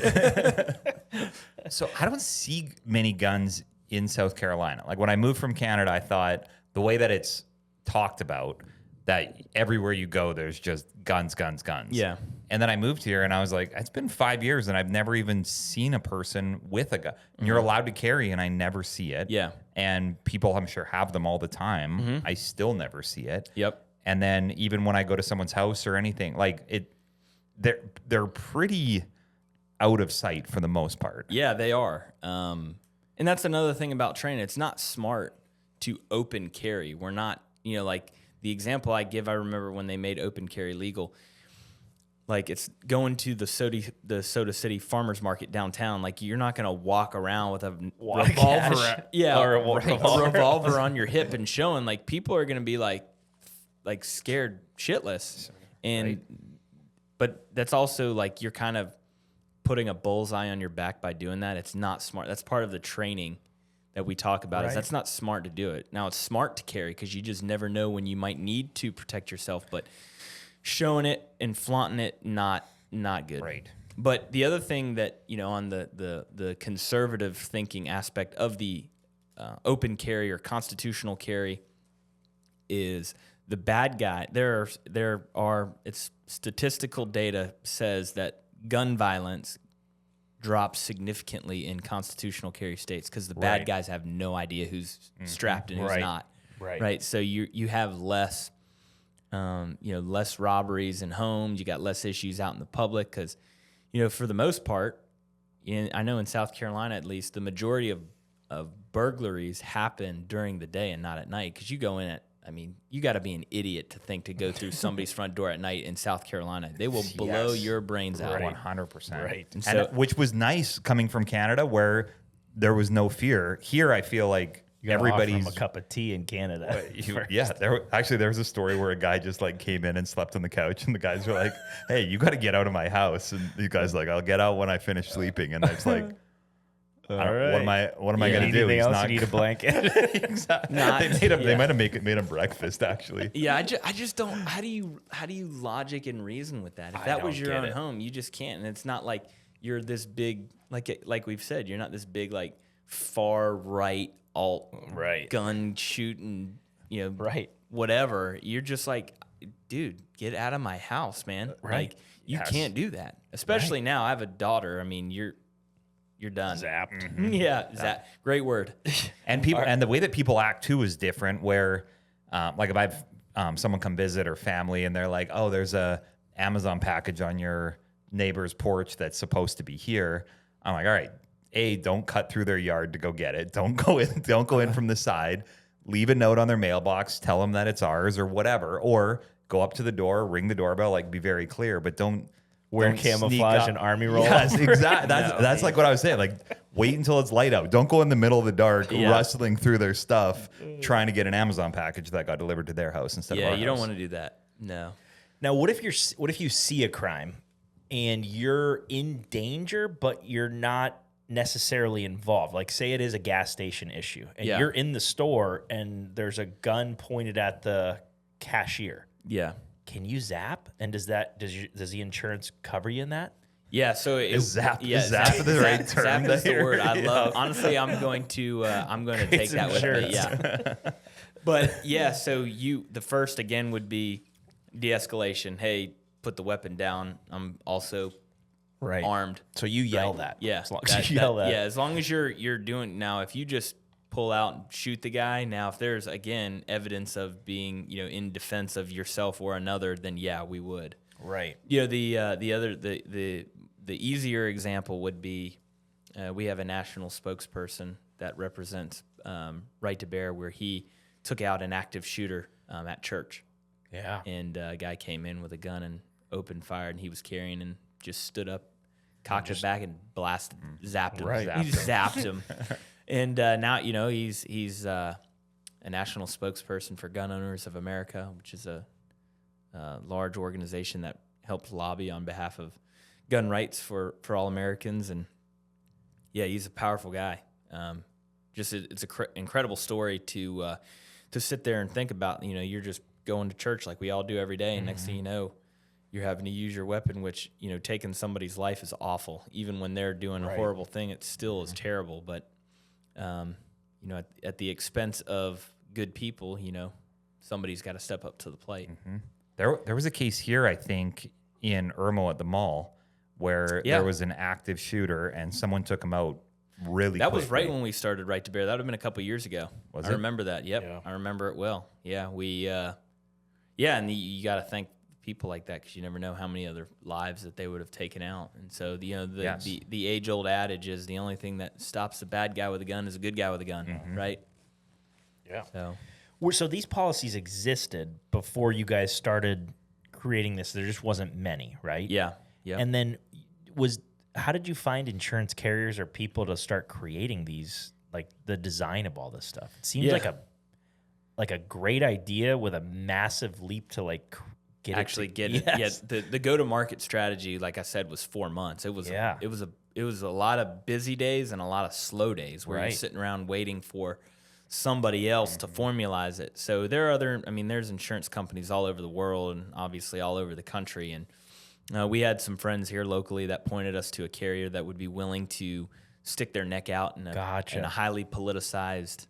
So I don't see many guns in South Carolina. Like, when I moved from Canada, I thought the way that it's talked about, that everywhere you go, there's just guns. Yeah. And then I moved here, and I was like, it's been 5 years, and I've never even seen a person with a gun. Mm-hmm. You're allowed to carry, and I never see it. Yeah. And people, I'm sure, have them all the time. Mm-hmm. I still never see it. Yep. And then even when I go to someone's house or anything, like they're pretty out of sight for the most part. Yeah, they are. And that's another thing about training. It's not smart to open carry. We're not, like the example I give, I remember when they made open carry legal, like it's going to the Soda City Farmers Market downtown. Like, you're not going to walk around with a revolver. Or a revolver on your hip and showing. Like, people are going to be like scared shitless. And, but that's also like, you're kind of putting a bullseye on your back by doing that. It's not smart. That's part of the training that we talk about. Is that's not smart to do it. Now, it's smart to carry because you just never know when you might need to protect yourself, but showing it and flaunting it, not good. Right. But the other thing that, on the conservative thinking aspect of the open carry or constitutional carry is the bad guy. There are it's statistical data says that gun violence drops significantly in constitutional carry states because the bad guys have no idea who's strapped and who's not. Right. So you have less, less robberies in homes. You got less issues out in the public because, for the most part, I know in South Carolina at least, the majority of burglaries happen during the day and not at night because you go in at, you got to be an idiot to think to go through somebody's front door at night in South Carolina. They will blow your brains out. 100%. Right. And which was nice coming from Canada where there was no fear. Here, I feel like everybody's a cup of tea in Canada. There was a story where a guy just like came in and slept on the couch, and the guys were like, "Hey, you got to get out of my house." And the guy's like, "I'll get out when I finish sleeping." And it's like, What am I going to do? Anything He's else? not You need a blanket. exactly. Not- They might have made him breakfast actually. Yeah, I just don't. How do you logic and reason with that? If that was your own home, you just can't. And it's not like you're this big, like we've said, you're not this big like far right alt gun shooting, whatever. You're just like, dude, get out of my house, man. Like you can't do that. Especially now. I have a daughter. I mean, you're done. Zapped. Zapped. Great word. And people, and the way that people act too is different. Where, like if I've someone come visit or family, and they're like, "Oh, there's a Amazon package on your neighbor's porch that's supposed to be here." I'm like, "All right, don't cut through their yard to go get it. Don't go in. Don't go in from the side. Leave a note on their mailbox. Tell them that it's ours or whatever. Or go up to the door, ring the doorbell. Like, be very clear, but don't." Wear camouflage and army roll. Yes, exactly. That's like what I was saying. Like, wait until it's light out. Don't go in the middle of the dark, rustling through their stuff, trying to get an Amazon package that got delivered to their house instead of our house. Yeah, you don't want to do that. No. Now, what if you see a crime and you're in danger, but you're not necessarily involved? Like, say it is a gas station issue, and you're in the store, and there's a gun pointed at the cashier. Yeah. Can you zap? And does the insurance cover you in that? Yeah, so zap the right term. Zap is the there. word. I love. Honestly, I'm going to take that with me. Yeah, but yeah. So the first again would be de-escalation. Hey, put the weapon down. I'm also armed. So you yell that. Yeah, as long as you yell that. Yeah, as long as you're doing. Now, if you just pull out and shoot the guy. Now, if there's again evidence of being in defense of yourself or another, then yeah, we would. Right. The easier example would be we have a national spokesperson that represents Right to Bear, where he took out an active shooter at church. Yeah. And a guy came in with a gun and opened fire, and he was carrying and just stood up, cocked it back, and zapped him. Right. He zapped him. And now, he's a national spokesperson for Gun Owners of America, which is a large organization that helps lobby on behalf of gun rights for all Americans. And yeah, he's a powerful guy. It's an incredible story to sit there and think about. You're just going to church like we all do every day, and next thing you know, you're having to use your weapon, which taking somebody's life is awful. Even when they're doing a horrible thing, it still is terrible. But at the expense of good people, somebody's got to step up to the plate. Mm-hmm. There was a case here, I think, in Irmo at the mall where there was an active shooter and someone took him out really That quickly. was right when we started Right to Bear. That would have been a couple years ago. Was I it? remember that. Yep. Yeah. I remember it well. Yeah. And you got to thank people like that because you never know how many other lives that they would have taken out. And so, the age-old adage is the only thing that stops the bad guy with a gun is a good guy with a gun, right? Yeah. So these policies existed before you guys started creating this. There just wasn't many, right? yeah. And then how did you find insurance carriers or people to start creating these, like the design of all this stuff? It seems like a great idea with a massive leap to get it. Yeah, the go-to-market strategy, like I said, was 4 months. It was a lot of busy days and a lot of slow days where you're sitting around waiting for somebody else to formalize it. So there's insurance companies all over the world and obviously all over the country. And we had some friends here locally that pointed us to a carrier that would be willing to stick their neck out in a highly politicized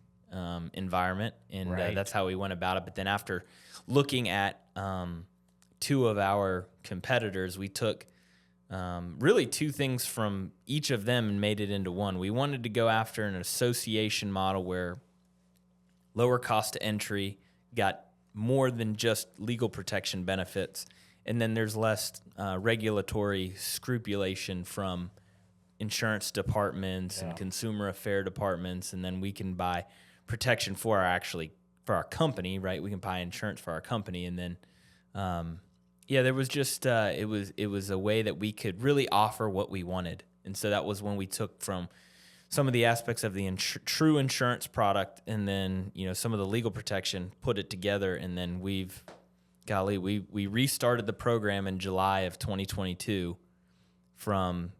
environment. And that's how we went about it. But then after looking at two of our competitors, we took really two things from each of them and made it into one. We wanted to go after an association model where lower cost to entry, got more than just legal protection benefits, and then there's less regulatory scrupulation from insurance departments and consumer affair departments, and then we can buy protection for our company, right? We can buy insurance for our company, and then there was just it was a way that we could really offer what we wanted, and so that was when we took from some of the aspects of the true insurance product, and then some of the legal protection, put it together, and then we restarted the program in July of 2022 from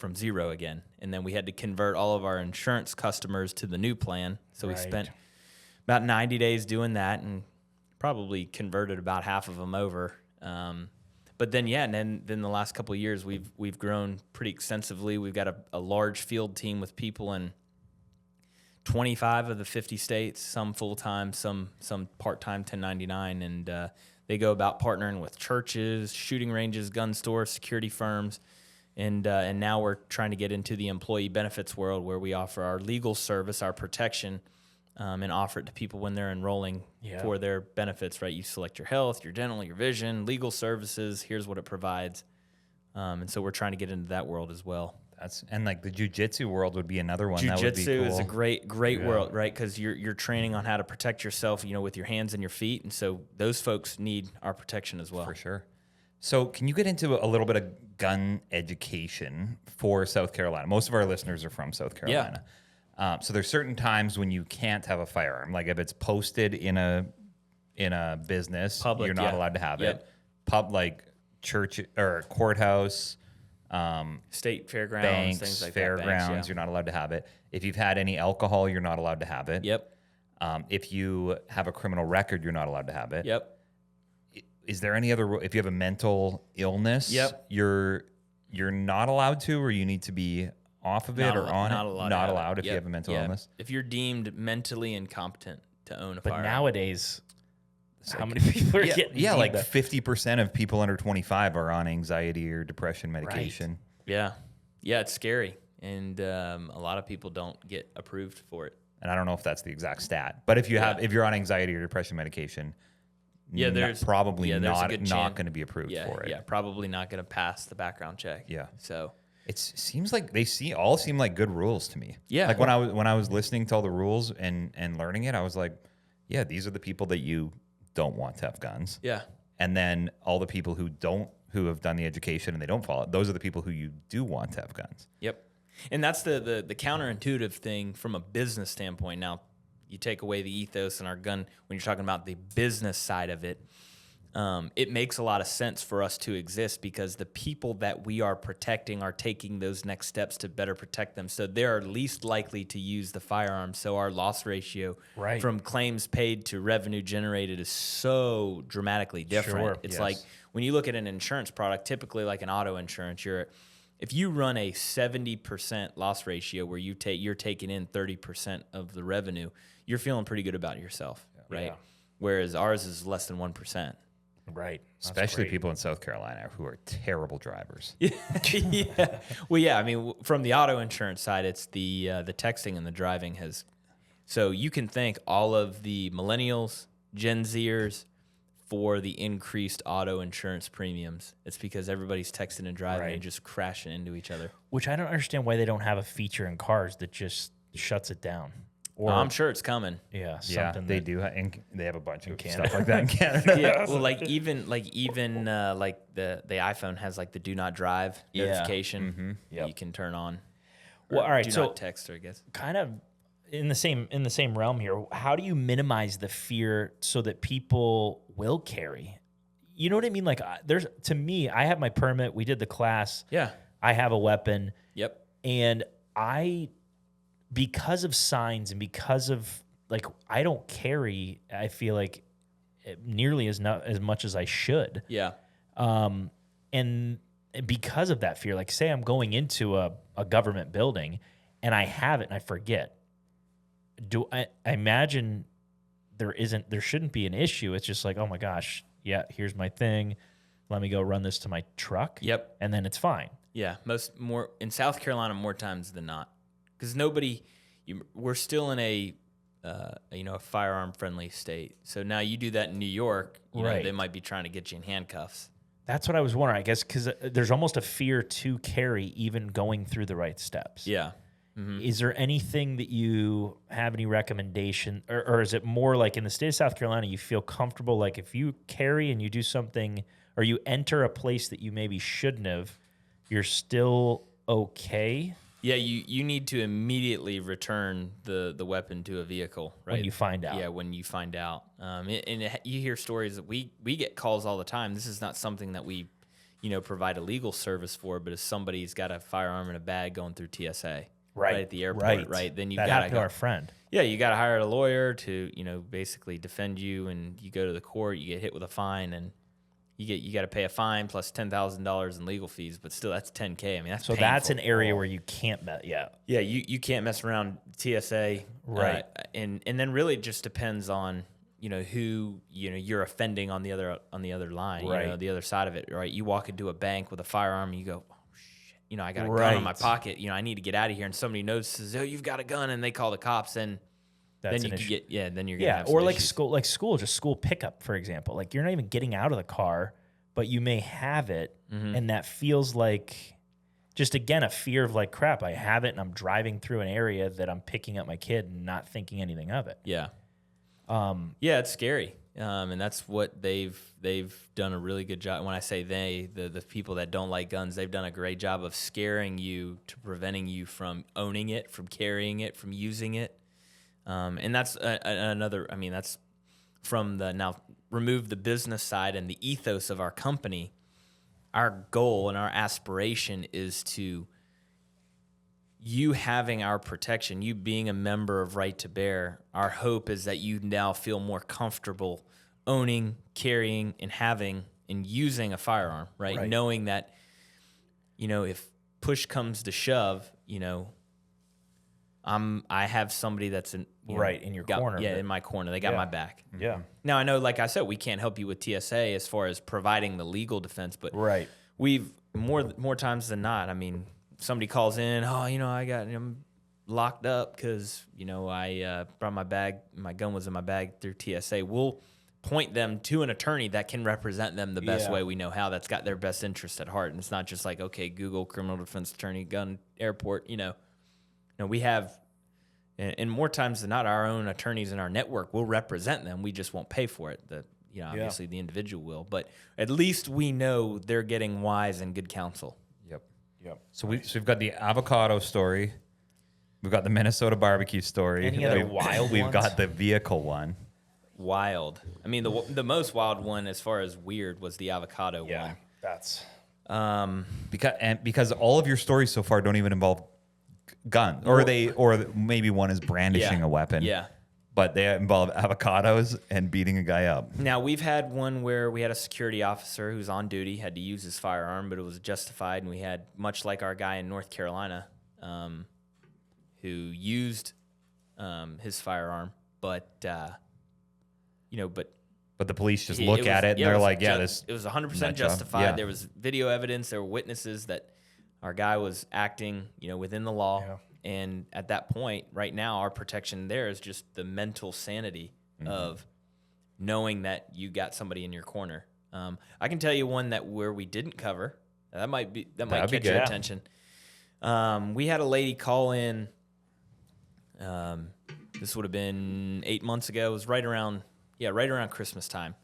from zero again. And then we had to convert all of our insurance customers to the new plan. So we Right. spent about 90 days doing that and probably converted about half of them over. But then, and then the last couple of years, we've grown pretty extensively. We've got a large field team with people in 25 of the 50 states, some full-time, some part-time 1099. And they go about partnering with churches, shooting ranges, gun stores, security firms. And now we're trying to get into the employee benefits world where we offer our legal service, our protection, and offer it to people when they're enrolling for their benefits, right? You select your health, your dental, your vision, legal services. Here's what it provides. And so we're trying to get into that world as well. And like the jiu-jitsu world would be another one. That would be Jiu-jitsu cool. is a great world, right? Because you're training on how to protect yourself, with your hands and your feet. And so those folks need our protection as well. For sure. So can you get into a little bit of gun education for South Carolina? Most of our listeners are from South Carolina. So there's certain times when you can't have a firearm. Like if it's posted in a business, Public, you're not allowed to have Yep. it. Like church or courthouse, State fairgrounds, banks, things like fairgrounds, that. Banks, you're not allowed to have it. If you've had any alcohol, you're not allowed to have it. Yep. If you have a criminal record, you're not allowed to have it. Yep. Is there any other? If you have a mental illness, Yep. you're not allowed to, or you need to be off of it Not or al- on not it. allowed to Not have it. allowed if you Yep. have a mental Yeah. illness. If you're deemed mentally incompetent to own a But firearm. nowadays, how many people are getting Yeah, like deemed 50% of people under 25 are on anxiety or depression medication. Yeah, it's scary, and a lot of people don't get approved for it. And I don't know if that's the exact stat, but if you're on anxiety or depression medication, there's probably a not good not chance. going to be approved for it. Yeah, probably not going to pass the background check. Yeah. So It seems like they all seem like good rules to me. Yeah. Like when I was listening to all the rules and learning it, I was like, yeah, these are the people that you don't want to have guns. yeah, And then all the people who have done the education and they don't follow it, those are the people who you do want to have guns. yep. And that's the counterintuitive thing from a business standpoint. Now, you take away the ethos and our gun when you're talking about the business side of it. It makes a lot of sense for us to exist because the people that we are protecting are taking those next steps to better protect them. So they're least likely to use the firearm. So our loss ratio from claims paid to revenue generated is so dramatically different. Sure, It's yes. like when you look at an insurance product, typically like an auto insurance, if you run a 70% loss ratio where you're taking in 30% of the revenue, you're feeling pretty good about yourself, right? Yeah. Whereas ours is less than 1%. Right. That's Especially great. people in South Carolina who are terrible drivers. Yeah. Well, yeah. I mean, from the auto insurance side, it's the texting and the driving has. So you can thank all of the millennials, Gen Zers, for the increased auto insurance premiums. It's because everybody's texting and driving and just crashing into each other. Which I don't understand why they don't have a feature in cars that just shuts it down. Or I'm sure it's coming. yeah, Yeah, something they that- do. And they have a bunch of Canada. stuff like that in Canada. Yeah, well, like the iPhone has like the do not drive Yeah. notification Yep. you can turn on. Well, all right, do so not text, I guess. kind of in the same realm here. How do you minimize the fear so that people will carry? You know what I mean? Like to me, I have my permit. We did the class. Yeah. I have a weapon, Yep. and because of signs and because of like I don't carry. I feel like nearly as much as I should. Yeah. And because of that fear, like say I'm going into a government building and I have it and I forget. I imagine there shouldn't be an issue. It's just like, oh my gosh, yeah, here's my thing. Let me go run this to my truck. Yep. And then it's fine. Yeah. More in South Carolina more times than not, because we're still in a firearm friendly state. So now you do that in New York, Right. they might be trying to get you in handcuffs. That's what I was wondering, I guess, because there's almost a fear to carry even going through the right steps. Yeah. Is there anything that you have any recommendation, or is it more like in the state of South Carolina, you feel comfortable, like if you carry and you do something or you enter a place that you maybe shouldn't have, you're still okay Yeah, you need to immediately return the weapon to a vehicle, right? when you find out? Yeah, when you find out. And you hear stories that we get calls all the time. This is not something that we, provide a legal service for, but if somebody's got a firearm in a bag going through TSA Right. at the airport, right? Then you that got happened to our friend. Yeah, you got to hire a lawyer to, basically defend you, and you go to the court, you get hit with a fine, and you got to pay a fine plus $10,000 in legal fees, but still that's $10K. I mean, that's so painful. that's an area where you can't bet. Yeah. Yeah, you can't mess around TSA, right? And then really it just depends on who you're offending on the other line, right? The other side of it, right? You walk into a bank with a firearm, and you go, oh shit, I got a gun right. in my pocket, I need to get out of here, and somebody notices, oh, you've got a gun, and they call the cops, and that's then you an could issue. then you're gonna have some or like issues. school, just school pickup, for example. Like you're not even getting out of the car, but you may have it, and that feels like just again a fear of like, crap, I have it, and I'm driving through an area that I'm picking up my kid and not thinking anything of it. Yeah, it's scary, and that's what they've done a really good job. When I say they, the people that don't like guns, they've done a great job of scaring you to preventing you from owning it, from carrying it, from using it. And that's another, that's from now remove the business side and the ethos of our company. Our goal and our aspiration is to you having our protection, you being a member of Right to Bear. Our hope is that you now feel more comfortable owning, carrying, and having and using a firearm, right? Knowing that, if push comes to shove, I have somebody that's in your corner. Yeah, in my corner. They got my back. Yeah. Now I know, like I said, we can't help you with TSA as far as providing the legal defense, but we've more times than not. Somebody calls in, I'm locked up because I brought my bag, my gun was in my bag through TSA. We'll point them to an attorney that can represent them the best way we know how. That's got their best interest at heart, and it's not just like, okay, Google criminal defense attorney, gun, airport. No, we have, and more times than not, our own attorneys in our network will represent them. We just won't pay for it. Obviously the individual will, but at least we know they're getting wise and good counsel. Yep. So we've got the avocado story. We've got the Minnesota barbecue story. Any other wild We've ones? got the vehicle one. Wild. The most wild one as far as weird was the avocado one. That's Because all of your stories so far don't even involve guns, or maybe one is brandishing a weapon. Yeah. But they involve avocados and beating a guy up. Now, we've had one where we had a security officer who's on duty, had to use his firearm, but it was justified. And we had, much like our guy in North Carolina, who used his firearm, but the police just look at it and they're like, yeah, this. It was 100% justified. Yeah. There was video evidence. There were witnesses that our guy was acting, within the law. Yeah. And at that point, right now, our protection there is just the mental sanity of knowing that you got somebody in your corner. I can tell you one where we didn't cover. That might catch your attention. We had a lady call in. This would have been 8 months ago. It was right around Christmas time.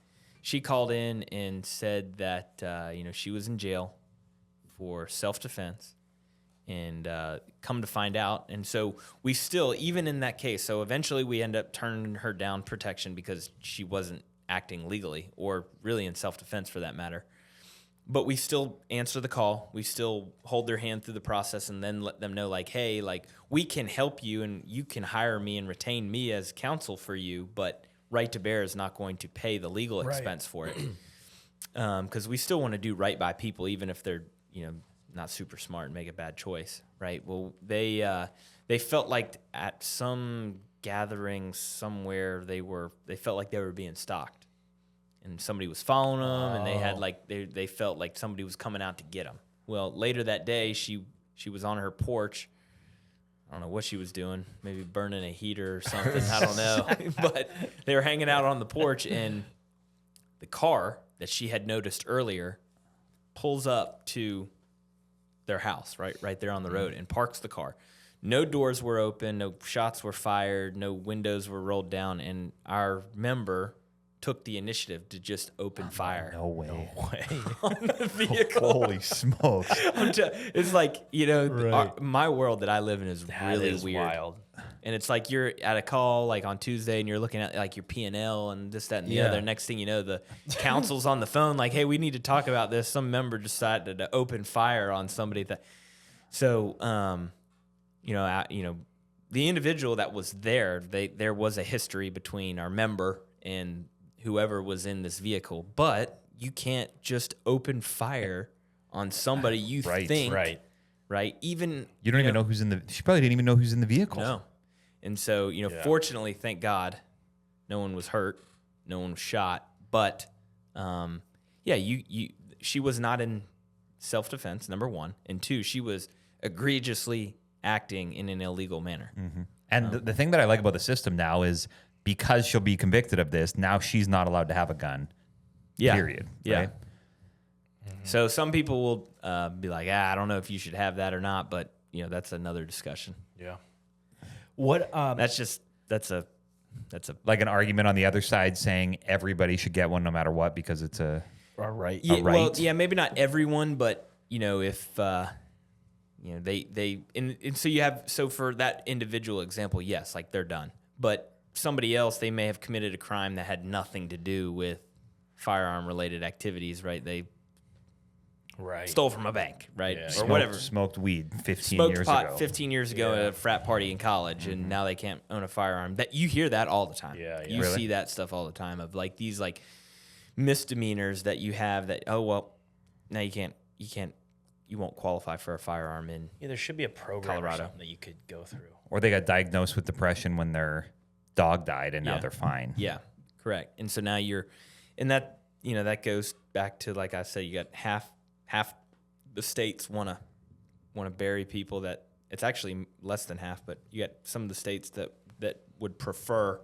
She called in and said that she was in jail for self-defense. And come to find out. And so we still, even in that case, so eventually we end up turning her down protection because she wasn't acting legally or really in self-defense for that matter. But we still answer the call. We still hold their hand through the process and then let them know, like, hey, like, we can help you and you can hire me and retain me as counsel for you, but Right to Bear is not going to pay the legal expense for it. Because we still want to do right by people, even if they're, not super smart and make a bad choice, right? Well, they felt like at some gathering somewhere they felt like they were being stalked, and somebody was following them, and they had they felt like somebody was coming out to get them. Well, later that day, she was on her porch. I don't know what she was doing, maybe burning a heater or something. I don't know, but they were hanging out on the porch, and the car that she had noticed earlier pulls up to their house, right there on the road, and parks the car. No doors were open, no shots were fired, no windows were rolled down, and our member took the initiative to just open fire. No way. On the vehicle. Holy smokes. It's like, my world that I live in is really weird. Wild. And it's like you're at a call like on Tuesday and you're looking at like your P&L and this, that, and the other. Next thing you know, the counsel's on the phone like, hey, we need to talk about this. Some member decided to open fire on somebody. So, the individual that was there, there was a history between our member and whoever was in this vehicle. But you can't just open fire on somebody you think. Right. Even you don't even know who's in the. She probably didn't even know who's in the vehicle. No. And so, fortunately, thank God, no one was hurt, no one was shot. But, she was not in self-defense, number one. And two, she was egregiously acting in an illegal manner. Mm-hmm. And the thing that I like about the system now is because she'll be convicted of this, now she's not allowed to have a gun. Yeah. Period. Yeah. Right? So some people will be like, I don't know if you should have that or not, but that's another discussion. Yeah. What? That's a like an argument on the other side saying everybody should get one no matter what because it's a right. Yeah, well, maybe not everyone, but if they so you have for that individual example, yes, like they're done. But somebody else, they may have committed a crime that had nothing to do with firearm related activities, right? They stole from a bank, right? Yeah, Or whatever. Smoked weed 15 Smoked years pot ago. 15 years ago at a frat party in college, and now they can't own a firearm. That you hear that all the time. Yeah. You Really? see that stuff all the time of like these like misdemeanors that you have that now you won't qualify for a firearm in there should be a program Colorado. or something that you could go through. Or they got diagnosed with depression when their dog died and now they're fine. Yeah, correct. And so now and that that goes back to like I said, you got half the states want to bury people that it's actually less than half, but you got some of the states that would prefer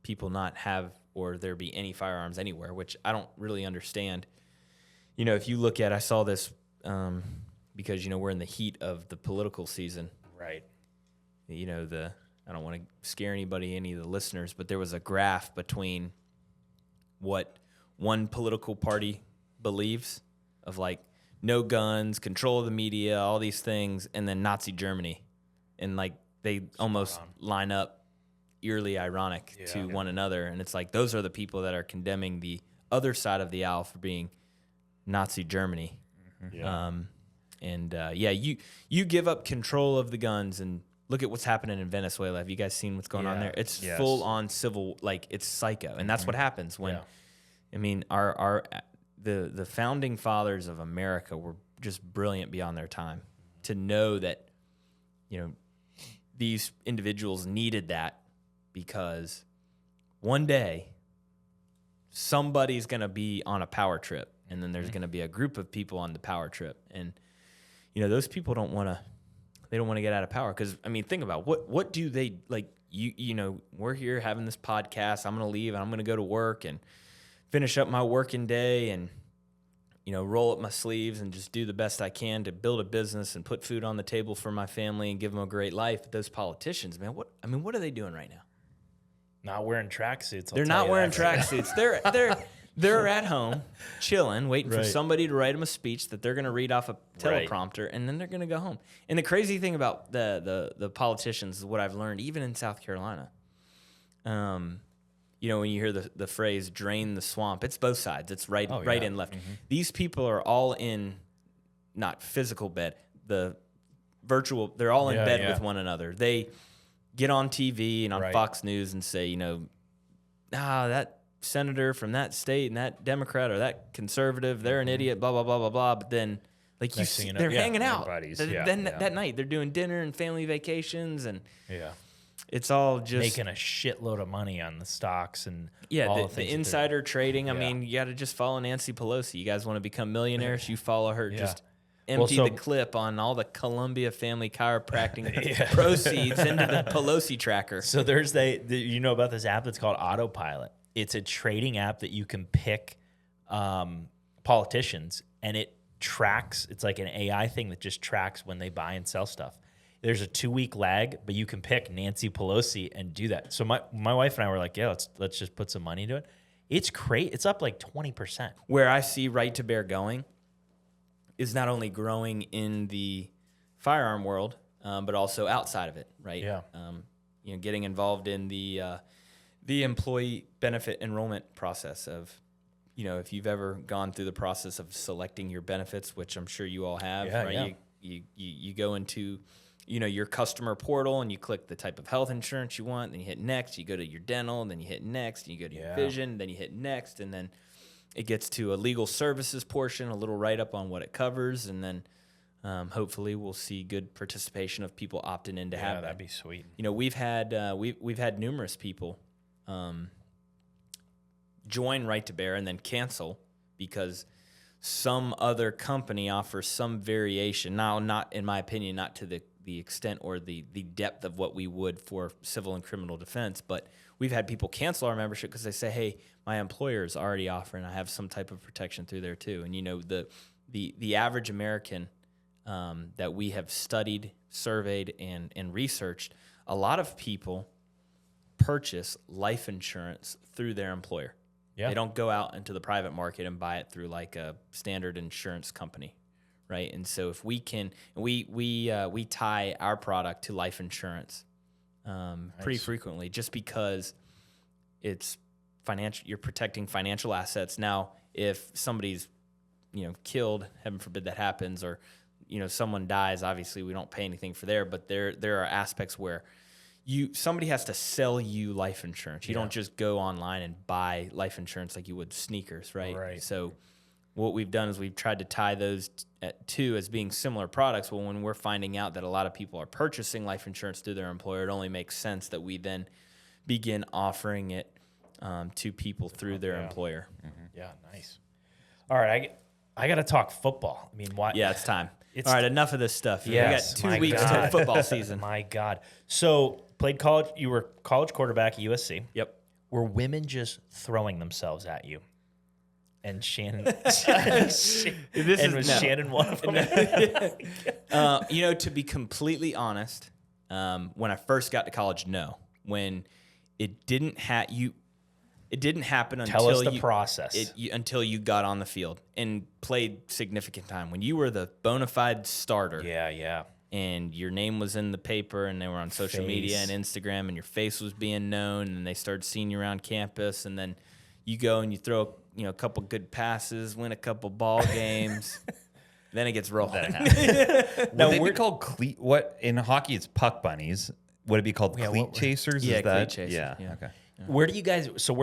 people not have or there be any firearms anywhere, which I don't really understand. If you look at, I saw this because we're in the heat of the political season. Right. I don't want to scare any of the listeners, but there was a graph between what one political party believes of like no guns, control of the media, all these things, and then Nazi Germany. And like they almost line up eerily ironic to one another. And it's like those are the people that are condemning the other side of the aisle for being Nazi Germany. Yeah. You give up control of the guns and look at what's happening in Venezuela. Have you guys seen what's going on there? It's full on civil, like it's psycho. And that's what happens when, I mean, the founding fathers of America were just brilliant beyond their time to know that, these individuals needed that because one day somebody's going to be on a power trip and then there's going to be a group of people on the power trip. And, those people don't want to get out of power. Cause I mean, think about what do they like, we're here having this podcast. I'm going to leave and I'm going to go to work and finish up my working day and, roll up my sleeves and just do the best I can to build a business and put food on the table for my family and give them a great life. But those politicians, man, what are they doing right now? Not wearing tracksuits. They're not wearing tracksuits. They're at home chilling, waiting for somebody to write them a speech that they're going to read off a teleprompter, and then they're going to go home. And the crazy thing about the politicians is what I've learned, even in South Carolina. When you hear the phrase "drain the swamp," it's both sides. It's right and left. Mm-hmm. These people are all in not physical bed, the virtual. They're all in bed with one another. They get on TV and on Fox News and say, that senator from that state and that Democrat or that conservative, they're an idiot, blah, blah, blah, blah, blah. But then, like, you see, they're hanging out. That night, they're doing dinner and family vacations. And it's all just making a shitload of money on the stocks and all the insider trading. I mean, you got to just follow Nancy Pelosi. You guys want to become millionaires? You follow her. Just empty the clip on all the Columbia family chiropractic proceeds into the Pelosi tracker. So there's about this app that's called Autopilot. It's a trading app that you can pick politicians, and it tracks. It's like an AI thing that just tracks when they buy and sell stuff. There's a 2-week lag, but you can pick Nancy Pelosi and do that. So my wife and I were like, let's just put some money into it. It's great. It's up like 20%. Where I see Right to Bear going is not only growing in the firearm world, but also outside of it, right? Yeah. Getting involved in the employee benefit enrollment process of, if you've ever gone through the process of selecting your benefits, which I'm sure you all have, right? Yeah. You go into, your customer portal and you click the type of health insurance you want, then you hit next, you go to your dental, and then you hit next, and you go to your vision, then you hit next, and then it gets to a legal services portion, a little write-up on what it covers, and then hopefully we'll see good participation of people opting in to have that. That'd be sweet. We've had numerous people join Right to Bear and then cancel because some other company offers some variation. Now, not in my opinion, not to the extent or the depth of what we would for civil and criminal defense, but we've had people cancel our membership because they say, hey, my employer is already offering, I have some type of protection through there too. And the average American that we have studied, surveyed, and researched, a lot of people purchase life insurance through their employer. Yeah. They don't go out into the private market and buy it through like a standard insurance company, right? And so if we can, we tie our product to life insurance pretty frequently, just because it's financial. You're protecting financial assets. Now, if somebody's killed, heaven forbid that happens, or someone dies, obviously we don't pay anything for there. But there are aspects where somebody has to sell you life insurance. You don't just go online and buy life insurance like you would sneakers, right? Right. So what we've done is we've tried to tie those two as being similar products. Well, when we're finding out that a lot of people are purchasing life insurance through their employer, it only makes sense that we then begin offering it to people through their employer. Mm-hmm. Yeah, nice. All right, I got to talk football. I mean, why? Yeah, it's time. All right, enough of this stuff. Yes, we got 2 weeks to football season. My God. So, played college. You were college quarterback at USC. Yep. Were women just throwing themselves at you? And Shannon, Shannon one of them? To be completely honest, when I first got to college, no. When it didn't it didn't happen until Tell us the process. Until you got on the field and played significant time. When you were the bona fide starter. Yeah. And your name was in the paper, and they were on social media and Instagram, and your face was being known, and they started seeing you around campus, and then you go and you throw a couple good passes, win a couple ball games, then it gets rough. Now, we're called what in hockey? It's puck bunnies. Would it be called cleat chasers? Yeah, Is that? cleat chasers. Yeah. Okay. Yeah. Where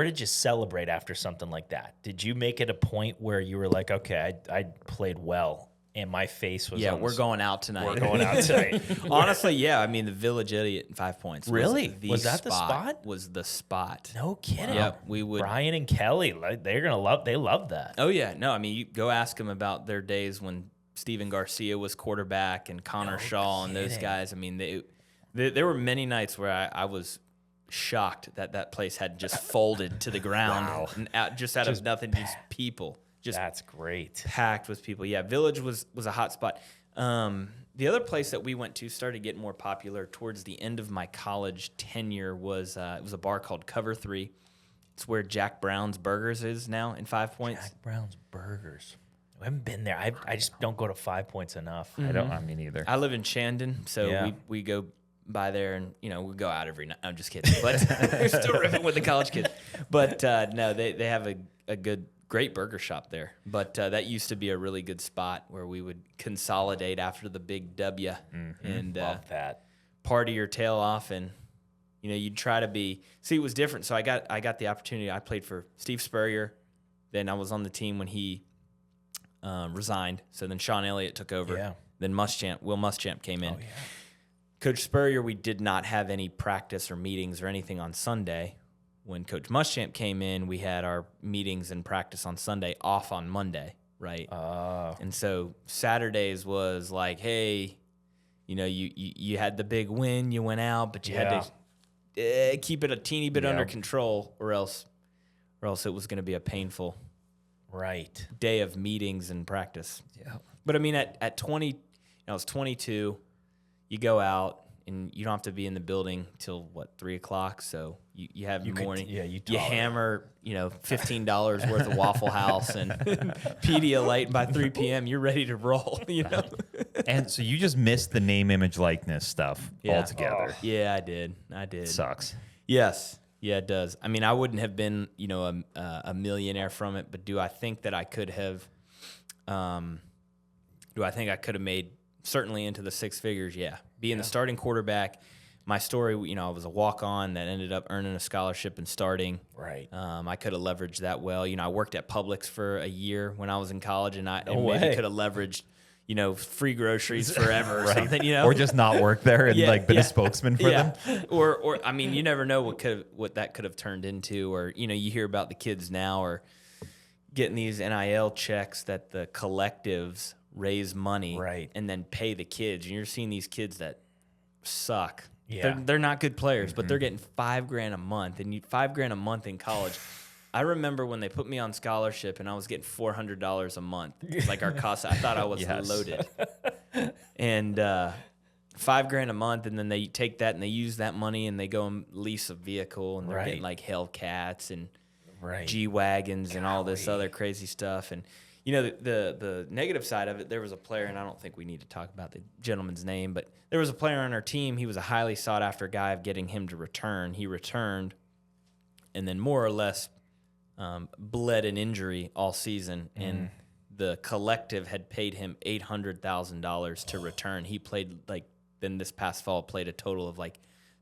did you celebrate after something like that? Did you make it a point where you were like, okay, I played well, and my face was we're going out tonight. We're going out tonight. Honestly, yeah. I mean, the Village Idiot in 5 Points. Really? Was that the spot? Was the spot. No kidding. Yep, we would. Brian and Kelly, they love that. Oh yeah, no. I mean, you go ask them about their days when Steven Garcia was quarterback and Connor Shaw and those guys. I mean, there were many nights where I was shocked that place had just folded to the ground. Wow. And out of nothing, just people. That's great. Packed with people. Yeah, Village was a hot spot. The other place that we went to started getting more popular towards the end of my college tenure was it was a bar called Cover 3. It's where Jack Brown's Burgers is now in 5 Points. Jack Brown's Burgers. I haven't been there. I just don't go to 5 Points enough. I mean either. I live in Shandon, so we go by there and we go out every night. I'm just kidding, but we're still ripping with the college kids. But no, they have a great burger shop there. But that used to be a really good spot where we would consolidate after the big W and Love that. party your tail off, and you'd try to be. See, it was different. So I got the opportunity. I played for Steve Spurrier. Then I was on the team when he resigned. So then Sean Elliott took over. Yeah. Then Will Muschamp came in. Oh, yeah. Coach Spurrier, we did not have any practice or meetings or anything on Sunday. When Coach Muschamp came in, we had our meetings and practice on Sunday, off on Monday, right? And so Saturdays was like, hey, you had the big win, you went out, but you had to keep it a teeny bit under control, or else it was going to be a painful day of meetings and practice. Yeah. But I mean, at 20, I was 22. You go out and you don't have to be in the building till 3 o'clock. So you have the morning. You hammer $15 worth of Waffle House and Pedialyte, and by 3 p.m. you're ready to roll. And so you just missed the name, image, likeness stuff altogether. Yeah, I did. It Sucks. Yes. Yeah, it does. I mean, I wouldn't have been, a millionaire from it, but do I think that I could have, made certainly into the six figures? Yeah. Being the starting quarterback, my story, I was a walk-on that ended up earning a scholarship and starting. Right. I could have leveraged that well. I worked at Publix for a year when I was in college, and maybe could have leveraged, free groceries forever or something, Or just not work there and been a spokesman for them. Or I mean, you never know what that could have turned into. Or, you hear about the kids now or getting these NIL checks that the collectives raise money and then pay the kids. And you're seeing these kids that suck. Yeah. They're not good players, but they're getting $5,000 a month, and $5,000 a month in college. I remember when they put me on scholarship and I was getting $400 a month, like our cost. I thought I was loaded, and $5,000 a month, and then they take that and they use that money and they go and lease a vehicle, and they're getting like Hellcats and G-Wagons and all this other crazy stuff. And the negative side of it, there was a player, and I don't think we need to talk about the gentleman's name, but there was a player on our team. He was a highly sought after guy of getting him to return. He returned, and then more or less bled an injury all season, and the collective had paid him $800,000 to return. He played then this past fall played a total of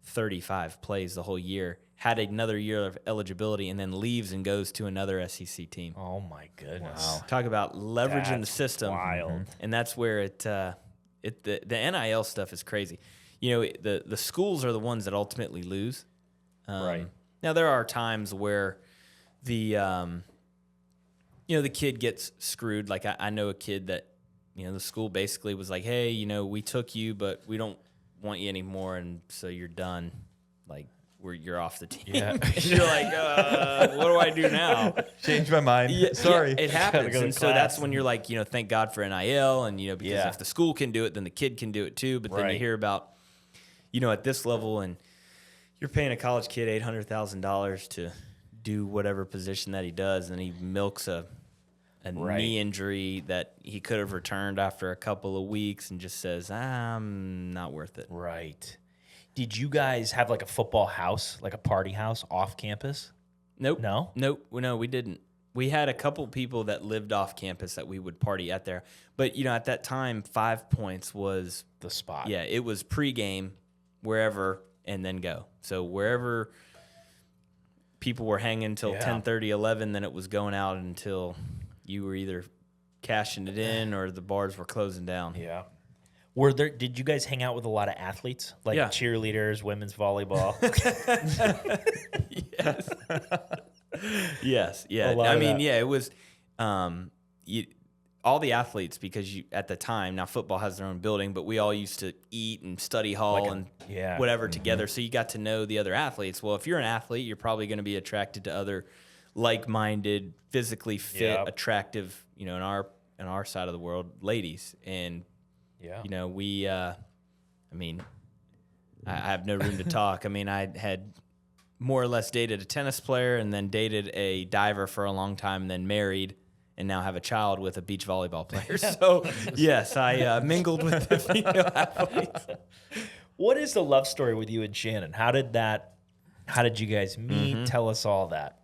35 plays the whole year, had another year of eligibility, and then leaves and goes to another SEC team. Oh my goodness! Wow. Talk about leveraging the system. Wild. And that's where the NIL stuff is crazy. The schools are the ones that ultimately lose. Now there are times where the kid gets screwed. Like I know a kid that the school basically was like, hey, we took you, but we don't want you anymore, and so you're done. You're off the team. Yeah. You're like, what do I do now? Changed my mind. Sorry. Yeah, it happens. And so that's when you're like, thank God for NIL. And, because if the school can do it, then the kid can do it too. But then you hear about, at this level, and you're paying a college kid $800,000 to do whatever position that he does, and he milks a knee injury that he could have returned after a couple of weeks and just says, I'm not worth it. Right. Did you guys have a football house, a party house off campus? Nope. No? Nope. No, we didn't. We had a couple people that lived off campus that we would party at there. But, at that time, 5 Points was the spot. Yeah, it was pregame, wherever, and then go. So wherever people were hanging till 10:30, 11, then it was going out until you were either cashing it in or the bars were closing down. Yeah. Did you guys hang out with a lot of athletes, cheerleaders, women's volleyball? Yes. Yeah. It was all the athletes, because at the time, now football has their own building, but we all used to eat and study hall and whatever together. So you got to know the other athletes. Well, if you're an athlete, you're probably going to be attracted to other like-minded, physically fit, attractive, in our side of the world, ladies. And I have no room to talk. I had more or less dated a tennis player, and then dated a diver for a long time, and then married, and now have a child with a beach volleyball player. So, yes, I mingled with the female athletes. What is the love story with you and Shannon? How did you guys meet? Tell us all that.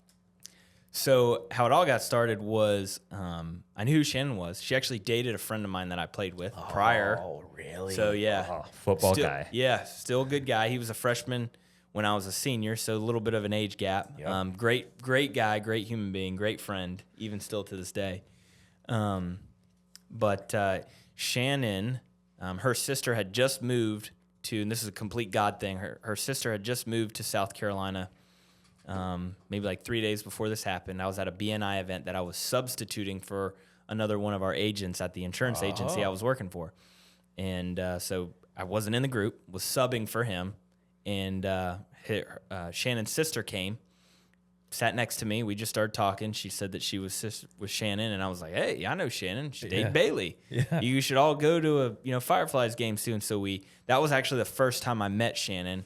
So how it all got started was I knew who Shannon was. She actually dated a friend of mine that I played with prior. Oh, really? So, yeah. Football guy. Yeah, still a good guy. He was a freshman when I was a senior, so a little bit of an age gap. Yep. Great guy, great human being, great friend, even still to this day. But Shannon, her sister had just moved to, and this is a complete God thing, her sister had just moved to South Carolina maybe 3 days before this happened. I was at a BNI event that I was substituting for another one of our agents at the insurance agency I was working for. And so I wasn't in the group, was subbing for him. And Shannon's sister came, sat next to me. We just started talking. She said that she was with Shannon, and I was like, "Hey, I know Shannon. She dated Bailey. Yeah. You should all go to a Fireflies game soon." So that was actually the first time I met Shannon.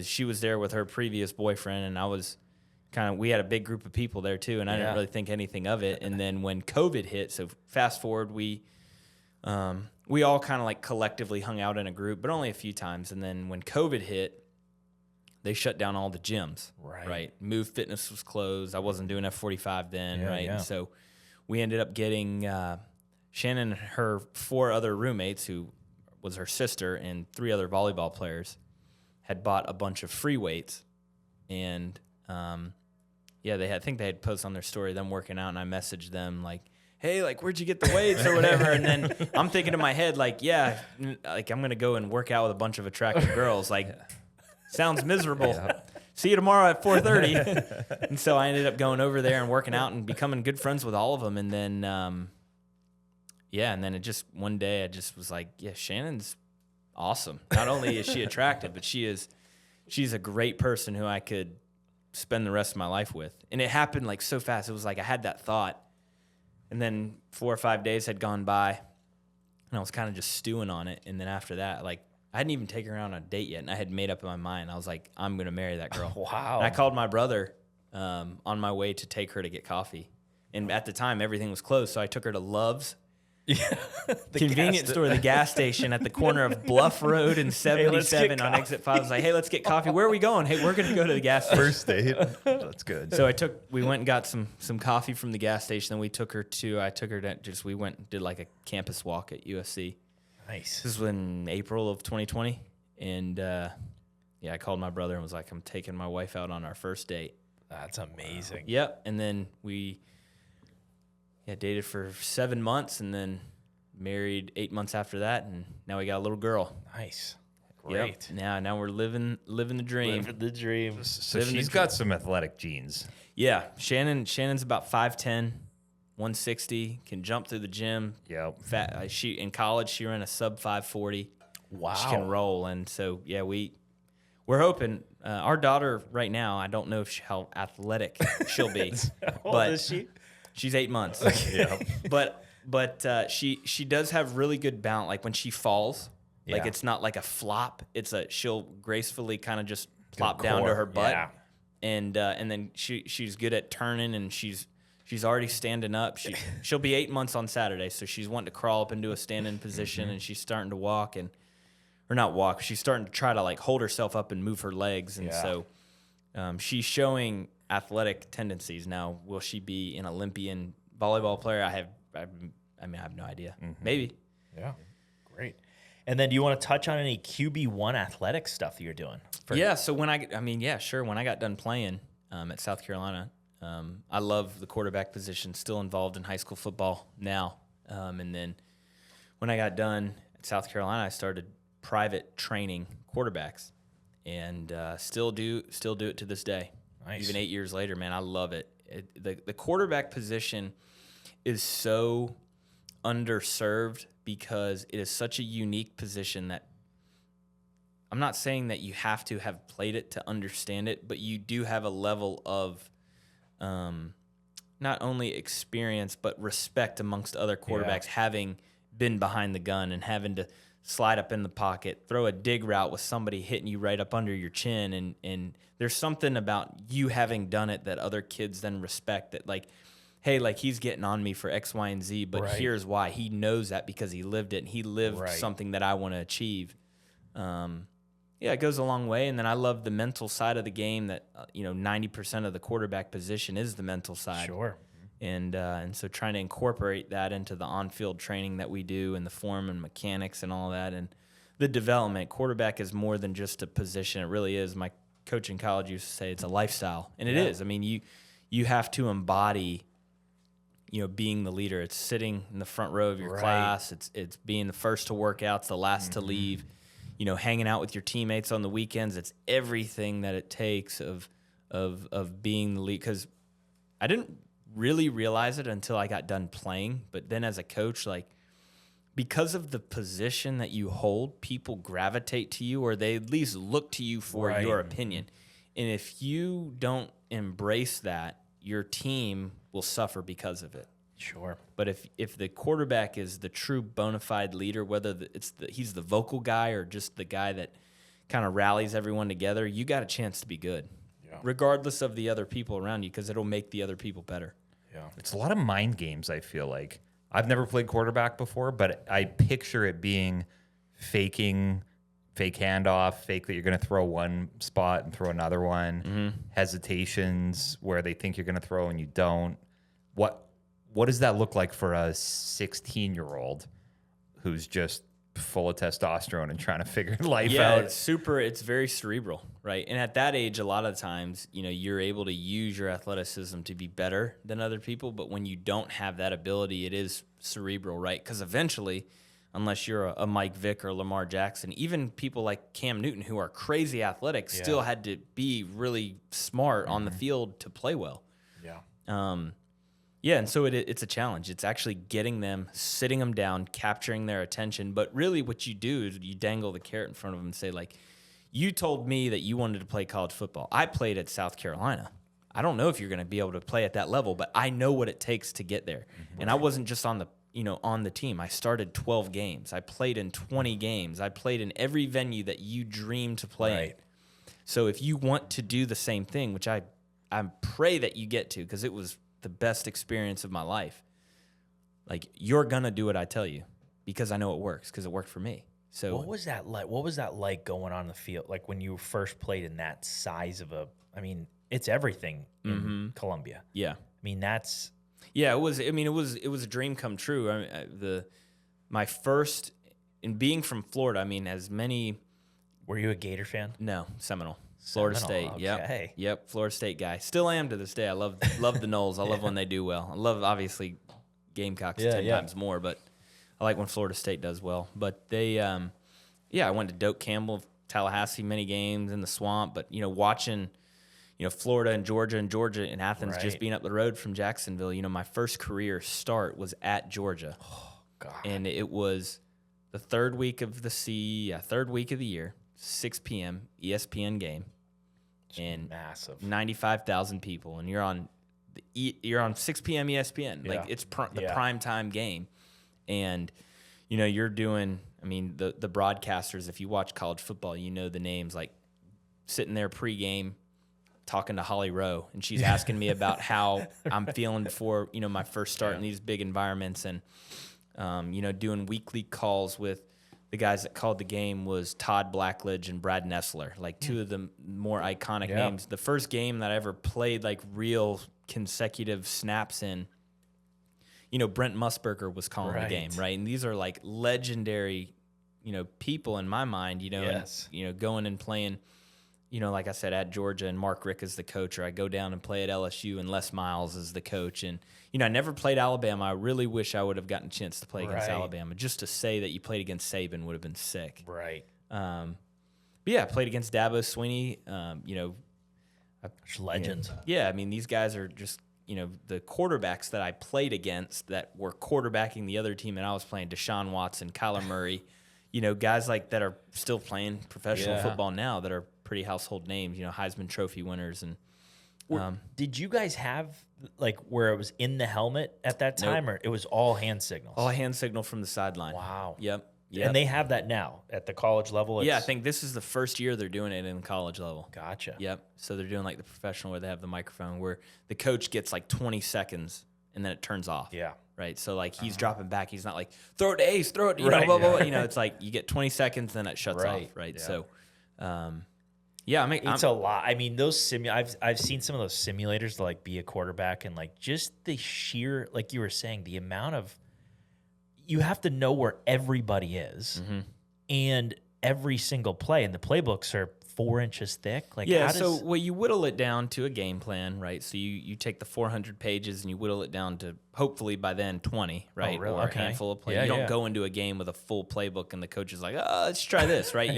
She was there with her previous boyfriend, and I was we had a big group of people there too, and I didn't really think anything of it. And then when COVID hit, so fast forward, we we all kind of like collectively hung out in a group, but only a few times. And then when COVID hit, they shut down all the gyms. Right. Move Fitness was closed. I wasn't doing F45 then. Yeah, right. yeah. And so we ended up getting Shannon and her 4 other roommates, who was her sister, and 3 other volleyball players, had bought a bunch of free weights. And I think they had posted on their story them working out, and I messaged them like, hey, like, where'd you get the weights or whatever? And then I'm thinking in my head, like, yeah, like, I'm going to go and work out with a bunch of attractive girls. Like, sounds miserable. Yeah. See you tomorrow at 4:30. And so I ended up going over there and working out and becoming good friends with all of them. And then, and then it just, one day I just was like, yeah, Shannon's awesome. Not only is she attractive, but she's a great person who I could spend the rest of my life with. And it happened like so fast. It was like I had that thought, and then 4 or 5 days had gone by, and I was kind of just stewing on it. And then after that, like, I hadn't even taken her on a date yet, and I had made up in my mind. I was like, I'm going to marry that girl. Wow. And I called my brother on my way to take her to get coffee. And at the time, everything was closed, so I took her to Love's. Convenience store, the gas station at the corner of Bluff Road and 77 on exit 5. I was like, hey, let's get coffee. Where are we going? Hey, we're going to go to the gas station. First date. That's good. So we went and got some coffee from the gas station. Then we went and did like a campus walk at USC. Nice. This was in April of 2020. And I called my brother and was like, I'm taking my wife out on our first date. That's amazing. Yep. And then we dated for 7 months, and then married 8 months after that, and now we got a little girl. Nice. Great. Yep. Now we're living the dream. Living the dream. So she's got some athletic genes. Yeah. Shannon's about 5'10", 160, can jump through the gym. Yep. Fat. In college, she ran a sub 540. Wow. She can roll, and so we're hoping. Our daughter right now, I don't know how athletic she'll be. How old is she? She's 8 months. Yeah. But she does have really good balance. Like when she falls, like Yeah. it's not like a flop. She'll gracefully kind of just plop down to her butt. Yeah. And then she's good at turning, and she's already standing up. She'll be 8 months on Saturday, so she's wanting to crawl up into a standing position, and she's starting to walk or not walk. She's starting to try to like hold herself up and move her legs, and so she's showing athletic tendencies. Now, will she be an Olympian volleyball player? I have no idea. Mm-hmm. Maybe. Yeah. Great. And then do you want to touch on any QB1 athletic stuff that you're doing? So when when I got done playing at South Carolina, I love the quarterback position, still involved in high school football now. And then when I got done at South Carolina, I started private training quarterbacks, and still do it to this day. Nice. Even 8 years later, man, I love it. The quarterback position is so underserved because it is such a unique position that I'm not saying that you have to have played it to understand it, but you do have a level of not only experience but respect amongst other quarterbacks, having been behind the gun and having to slide up in the pocket, throw a dig route with somebody hitting you right up under your chin. And there's something about you having done it that other kids then respect, that like, hey, like he's getting on me for X, Y, and Z, but here's why. He knows that because he lived it, and he lived something that I want to achieve. It goes a long way. And then I love the mental side of the game that, 90% of the quarterback position is the mental side. Sure. And so trying to incorporate that into the on-field training that we do, and the form and mechanics and all that, and the development. Quarterback is more than just a position. It really is. My coach in college used to say it's a lifestyle, and it is. I mean, you have to embody, being the leader. It's sitting in the front row of your class. It's being the first to work out, it's the last to leave. Hanging out with your teammates on the weekends. It's everything that it takes of being the lead. Because I didn't really realize it until I got done playing. But then as a coach, like, because of the position that you hold, people gravitate to you, or they at least look to you for your opinion. And if you don't embrace that, your team will suffer because of it. Sure. But if the quarterback is the true bona fide leader, whether he's the vocal guy or just the guy that kind of rallies everyone together, you got a chance to be good, regardless of the other people around you, because it'll make the other people better. Yeah, it's a lot of mind games, I feel like. I've never played quarterback before, but I picture it being fake handoff, fake that you're going to throw one spot and throw another one, hesitations where they think you're going to throw and you don't. What does that look like for a 16-year-old who's just full of testosterone and trying to figure life out? It's very cerebral, right? And at that age, a lot of times, you're able to use your athleticism to be better than other people. But when you don't have that ability, it is cerebral, right? Because eventually, unless you're a Mike Vick or Lamar Jackson, even people like Cam Newton, who are crazy athletic, still had to be really smart on the field to play well. Yeah, and so it's a challenge. It's actually getting them, sitting them down, capturing their attention. But really what you do is you dangle the carrot in front of them and say, like, you told me that you wanted to play college football. I played at South Carolina. I don't know if you're going to be able to play at that level, but I know what it takes to get there. And I wasn't just on the team. I started 12 games. I played in 20 games. I played in every venue that you dreamed to play in. So if you want to do the same thing, which I pray that you get to, because it was the best experience of my life. Like, you're gonna do what I tell you because I know it works, because it worked for me. So what was that like? What was that like going on the field? Like when you first played in that size of it's everything in Columbia. Yeah. It was a dream come true. My first, in being from Florida, as many. Were you a Gator fan? No, Seminole. Florida State, okay. Yep, Florida State guy. Still am to this day. I love the Noles. I love when they do well. I love, obviously, Gamecocks 10 times more, but I like when Florida State does well. But they, I went to Doak Campbell, Tallahassee, many games in the Swamp. But watching, Florida and Georgia and Athens just being up the road from Jacksonville. My first career start was at Georgia. Oh God! And it was the third week of the year, 6 p.m. ESPN game. And massive 95,000 people, and you're on 6 p.m. ESPN. Like, it's the prime time game, and you're doing. The broadcasters. If you watch college football, the names, like sitting there pregame, talking to Holly Rowe, and she's asking me about how I'm feeling before my first start in these big environments, and doing weekly calls with. The guys that called the game was Todd Blackledge and Brad Nessler, like two of the more iconic names. The first game that I ever played like real consecutive snaps in, Brent Musburger was calling the game, right? And these are like legendary, people in my mind, and, going and playing, like I said, at Georgia, and Mark Rick is the coach, or I go down and play at LSU and Les Miles is the coach. And, I never played Alabama. I really wish I would have gotten a chance to play against Alabama. Just to say that you played against Saban would have been sick. Right. But yeah, I played against Dabo Swinney, legends. These guys are just, the quarterbacks that I played against that were quarterbacking the other team, and I was playing Deshaun Watson, Kyler Murray, guys like that are still playing professional football now that are pretty household names, Heisman Trophy winners. And did you guys have like where it was in the helmet at that time, or it was all hand signals? All hand signal from the sideline. Wow. Yep. And they have that now at the college level? I think this is the first year they're doing it in the college level. Gotcha. Yep. So they're doing like the professional where they have the microphone where the coach gets like 20 seconds and then it turns off. Yeah. Right. So like he's dropping back. He's not like, throw it to Ace, throw it, blah, blah, blah. It's like you get 20 seconds, then it shuts off. Right. Yeah. So, it's a lot. Those I've seen some of those simulators to like be a quarterback, and like just the sheer, like you were saying, the amount of, you have to know where everybody is and every single play, and the playbooks are 4 inches thick. Like, so you whittle it down to a game plan, right? So you take the 400 pages and you whittle it down to hopefully by then 20, right? Oh, really? Or a handful of plays. You don't go into a game with a full playbook and the coach is like, let's try this, right?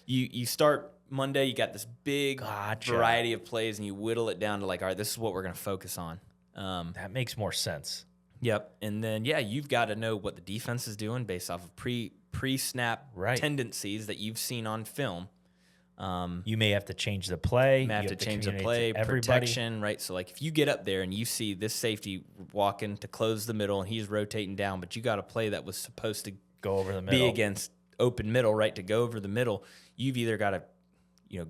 You start Monday, you got this big variety of plays, and you whittle it down to like, all right, this is what we're going to focus on. That makes more sense. Yep. And then, you've got to know what the defense is doing based off of pre-snap tendencies that you've seen on film. You may have to change the play. You may have to change the play, protection, right? So, like, if you get up there and you see this safety walking to close the middle and he's rotating down, but you got a play that was supposed to go over the middle, be against open middle, right, to go over the middle, you've either got to,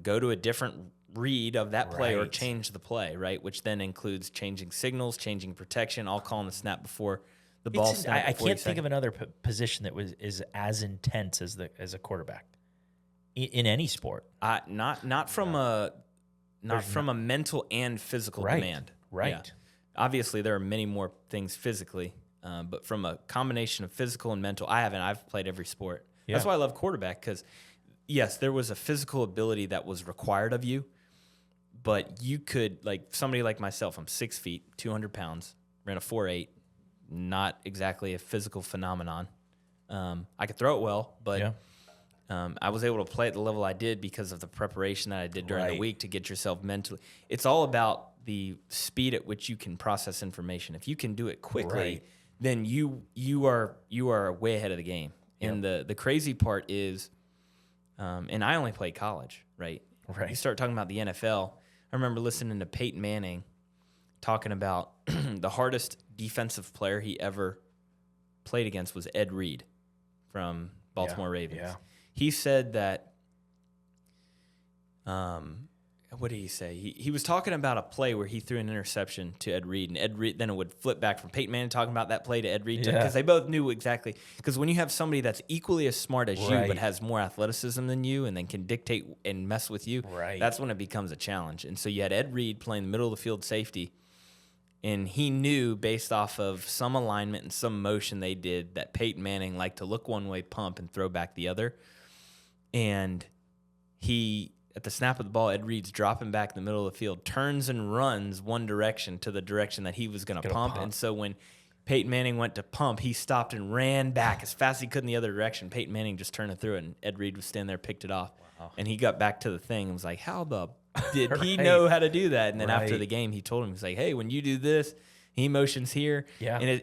go to a different read of that play or change the play, right? Which then includes changing signals, changing protection, all calling the snap before the ball snap. I can't think of another position that is as intense as a quarterback in any sport. Not from a mental and physical demand. Right. Yeah. Obviously, there are many more things physically, but from a combination of physical and mental, I've played every sport. Yeah. That's why I love quarterback, because yes, there was a physical ability that was required of you, but you could, like somebody like myself, I'm 6 feet, 200 pounds, ran a 4.8, not exactly a physical phenomenon. I could throw it well, but I was able to play at the level I did because of the preparation that I did during the week to get yourself mentally. It's all about the speed at which you can process information. If you can do it quickly, then you are way ahead of the game. And the crazy part is, and I only played college, right? You start talking about the NFL. I remember listening to Peyton Manning talking about the hardest defensive player he ever played against was Ed Reed from Baltimore Ravens. Yeah. He said that, what did he say? He was talking about a play where he threw an interception to Ed Reed, and Ed Reed then it would flip back from Peyton Manning talking about that play to Ed Reed, because they both knew exactly. Because when you have somebody that's equally as smart as you but has more athleticism than you and then can dictate and mess with you, that's when it becomes a challenge. And so you had Ed Reed playing the middle of the field safety, and he knew based off of some alignment and some motion they did that Peyton Manning liked to look one way, pump, and throw back the other. And at the snap of the ball, Ed Reed's dropping back in the middle of the field, turns and runs one direction to the direction that he was going to pump. And so when Peyton Manning went to pump, he stopped and ran back as fast as he could in the other direction. Peyton Manning just turned it through it, and Ed Reed was standing there, picked it off. Wow. And he got back to the thing and was like, how the did he know how to do that? And then after the game, he told him, he's like, hey, when you do this, he motions here. Yeah. And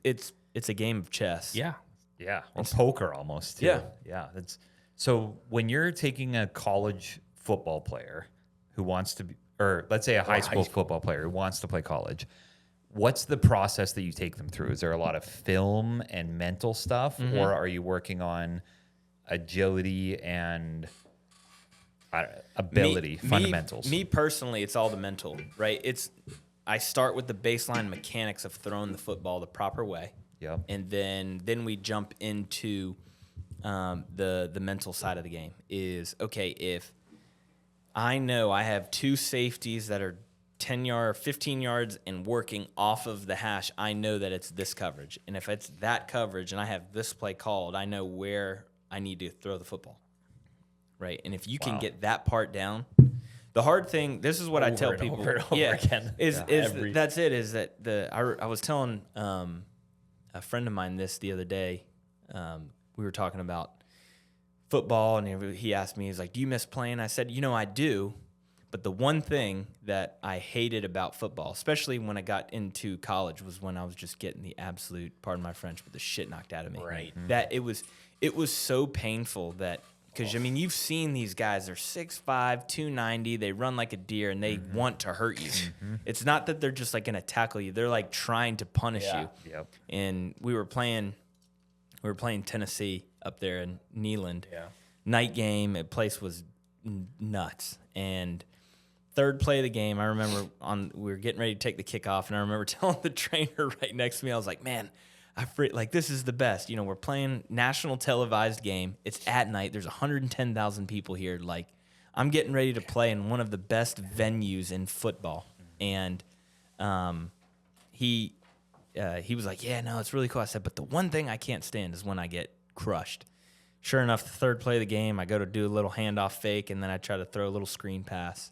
it's a game of chess. Yeah. Yeah. Or poker almost. Too. Yeah. Yeah. So when you're taking a college football player who wants to be, or let's say a high school football player who wants to play college, what's the process that you take them through? Is there a lot of film and mental stuff, or are you working on agility and ability, fundamentals? Me personally, it's all the mental, right? I start with the baseline mechanics of throwing the football the proper way. Yep. And then we jump into the mental side of the game. Is, okay, if I know I have two safeties that are 10 yards, 15 yards and working off of the hash, I know that it's this coverage. And if it's that coverage and I have this play called, I know where I need to throw the football. Right? And if you can get that part down, the hard thing, this is what I tell people over and over again. I was telling a friend of mine this the other day. We were talking about football, and he asked me, he's like, do you miss playing? I said, I do. But the one thing that I hated about football, especially when I got into college, was when I was just getting the absolute, pardon my French, but the shit knocked out of me. Right. That it was so painful that, because, you've seen these guys, they're 6'5", 290, they run like a deer, and they want to hurt you. It's not that they're just, like, going to tackle you. They're, like, trying to punish you. Yep. And we were playing Tennessee up there in Neyland. Yeah. Night game, the place was nuts. And third play of the game, I remember we were getting ready to take the kickoff, and I remember telling the trainer right next to me, I was like, man, this is the best. We're playing national televised game. It's at night. There's 110,000 people here. Like, I'm getting ready to play in one of the best venues in football. And he was like, yeah, no, it's really cool. I said, but the one thing I can't stand is when I get crushed. Sure enough, the third play of the game, I go to do a little handoff fake, and then I try to throw a little screen pass.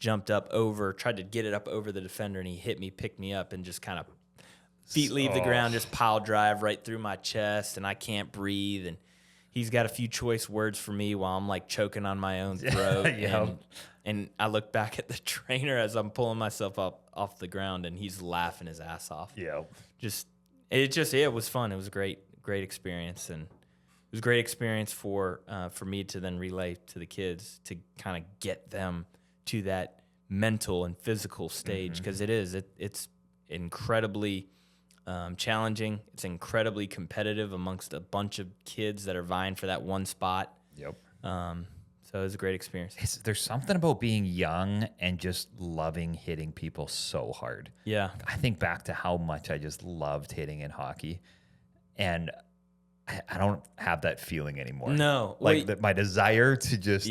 Jumped up over, tried to get it up over the defender, and he hit me, picked me up, and just kind of feet leave the ground, just pile drive right through my chest, and I can't breathe. And he's got a few choice words for me while I'm like choking on my own throat. And I look back at the trainer as I'm pulling myself up off the ground, and he's laughing his ass off. Yeah. It was fun. It was a great experience, and it was a great experience for me to then relay to the kids to kind of get them to that mental and physical stage, because it's incredibly challenging. It's incredibly competitive amongst a bunch of kids that are vying for that one spot. Yep. So So it was a great experience. There's something about being young and just loving hitting people so hard. Yeah. I think back to how much I just loved hitting in hockey, and I don't have that feeling anymore. No. Like my desire to just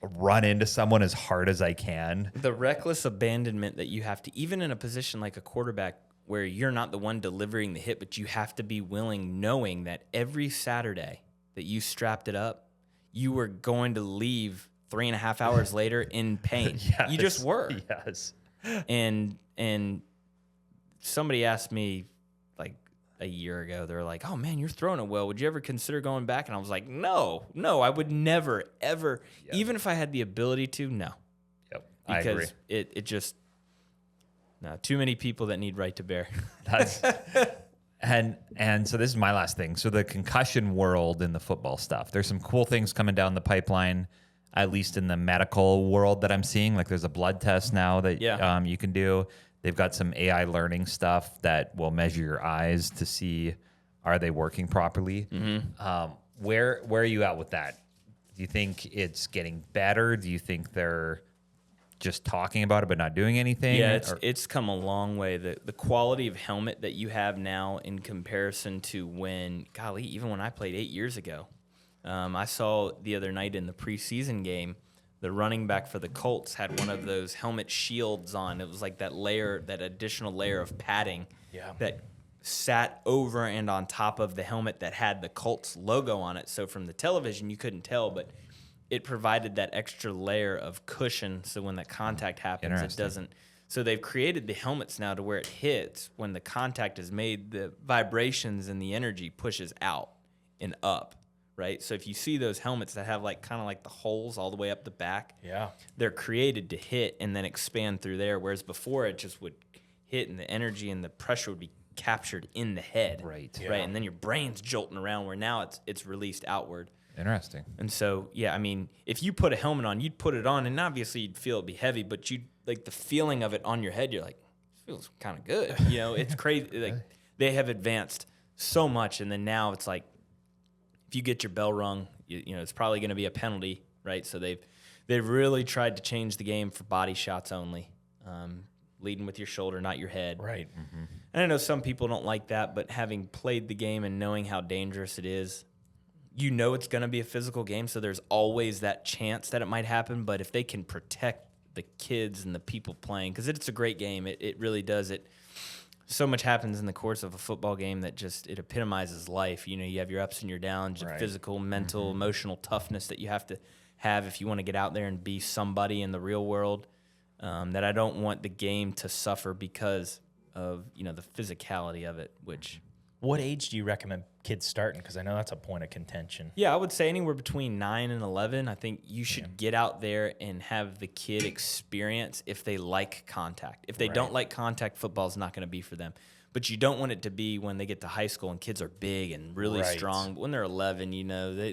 run into someone as hard as I can. The reckless abandonment that you have to, even in a position like a quarterback where you're not the one delivering the hit, but you have to be willing, knowing that every Saturday that you strapped it up, you were going to leave 3.5 hours later in pain. Yes, you just were. Yes. And somebody asked me like a year ago, they were like, "Oh man, you're throwing it well. Would you ever consider going back?" And I was like, No, I would never, ever, even if I had the ability to, no. Yep. I agree. Because it just, no, too many people that need right to bear. That's and so this is my last thing. So the concussion world in the football stuff. There's some cool things coming down the pipeline, at least in the medical world that I'm seeing. Like there's a blood test now that you can do. They've got some AI learning stuff that will measure your eyes to see are they working properly. Where are you at with that? Do you think it's getting better? Do you think they're just talking about it but not doing anything? Yeah, it's come a long way. The quality of helmet that you have now in comparison to even when I played 8 years ago. I saw the other night in the preseason game, the running back for the Colts had one of those helmet shields on. It was like that additional layer of padding that sat over and on top of the helmet that had the Colts logo on it. So from the television, you couldn't tell, but it provided that extra layer of cushion, so when that contact happens, it doesn't. So they've created the helmets now to where it hits when the contact is made, the vibrations and the energy pushes out and up, right? So if you see those helmets that have kind of the holes all the way up the back, they're created to hit and then expand through there, whereas before it just would hit and the energy and the pressure would be captured in the head, right? And then your brain's jolting around, where now it's released outward. Interesting. And so, I mean, if you put a helmet on, you'd put it on, and obviously you'd feel it be heavy, but you'd the feeling of it on your head. You're like, this feels kind of good. It's crazy. They have advanced so much, and then now it's like, if you get your bell rung, it's probably going to be a penalty, right? So they've really tried to change the game for body shots only, leading with your shoulder, not your head. Right. Mm-hmm. And I know some people don't like that, but having played the game and knowing how dangerous it is, it's going to be a physical game, so there's always that chance that it might happen. But if they can protect the kids and the people playing, because it's a great game, it really does. So much happens in the course of a football game that just it epitomizes life. You have your ups and your downs, your physical, mental, emotional toughness that you have to have if you want to get out there and be somebody in the real world. That I don't want the game to suffer because of the physicality of it, which. What age do you recommend kids starting? Because I know that's a point of contention. Yeah, I would say anywhere between 9 and 11. I think you should get out there and have the kid experience if they like contact. If they don't like contact, football is not going to be for them. But you don't want it to be when they get to high school and kids are big and really strong. But when they're 11,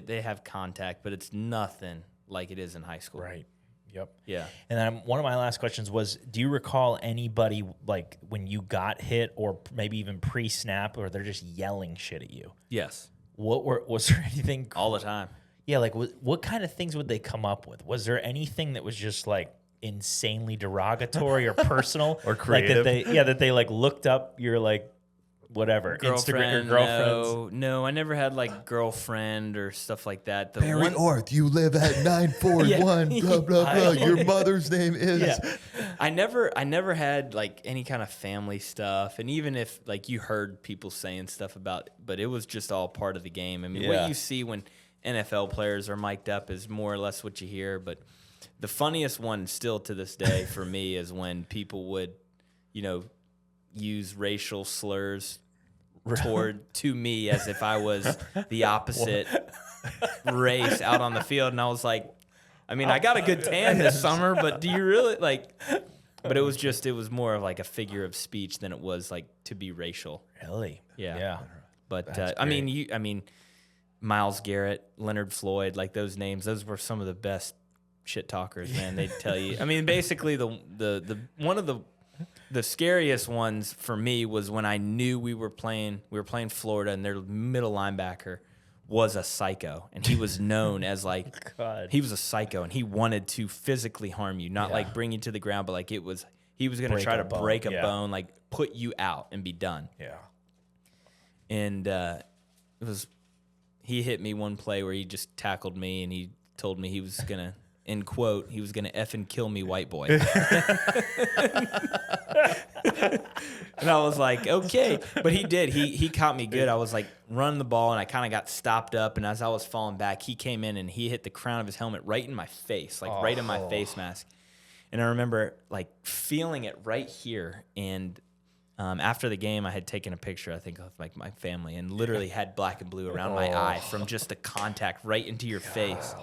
they have contact, but it's nothing like it is in high school. Right. Yep. Yeah. And then one of my last questions was, do you recall anybody when you got hit or maybe even pre-snap or they're just yelling shit at you? Yes. Was there anything? All the time. Yeah. What kind of things would they come up with? Was there anything that was just insanely derogatory or personal or creative? That they looked up your whatever, Instagram or girlfriends? No, I never had girlfriend or stuff like that. Perry Orth, you live at 941, blah, blah, blah. Your mother's name is. Yeah. I never had any kind of family stuff. And even if you heard people saying stuff about, but it was just all part of the game. I mean, what you see when NFL players are mic'd up is more or less what you hear. But the funniest one still to this day for me is when people would, use racial slurs to me as if I was the opposite race out on the field. And I was like, I mean, I got a good tan this summer, but do you really but it was more of a figure of speech than it was to be racial. Really? Yeah. But I mean, Myles Garrett, Leonard Floyd, those names, those were some of the best shit talkers, man. They'd tell you. I mean, basically the one of the scariest ones for me was when I knew we were playing Florida, and their middle linebacker was a psycho, and he was known as like God. he was a psycho, and he wanted to physically harm you, not like bring you to the ground, but like he was going to try to break a bone, like put you out and be done. Yeah. And he hit me one play where he just tackled me, and he told me he was gonna, in quote, he was gonna effing kill me, white boy. And I was like, okay. But he did. He caught me good. I was like running the ball, and I kind of got stopped up. And as I was falling back, he came in and he hit the crown of his helmet right in my face, like right in my face mask. And I remember like feeling it right here. And after the game, I had taken a picture, I think, of like my family, and literally had black and blue around my eye from just the contact right into your face.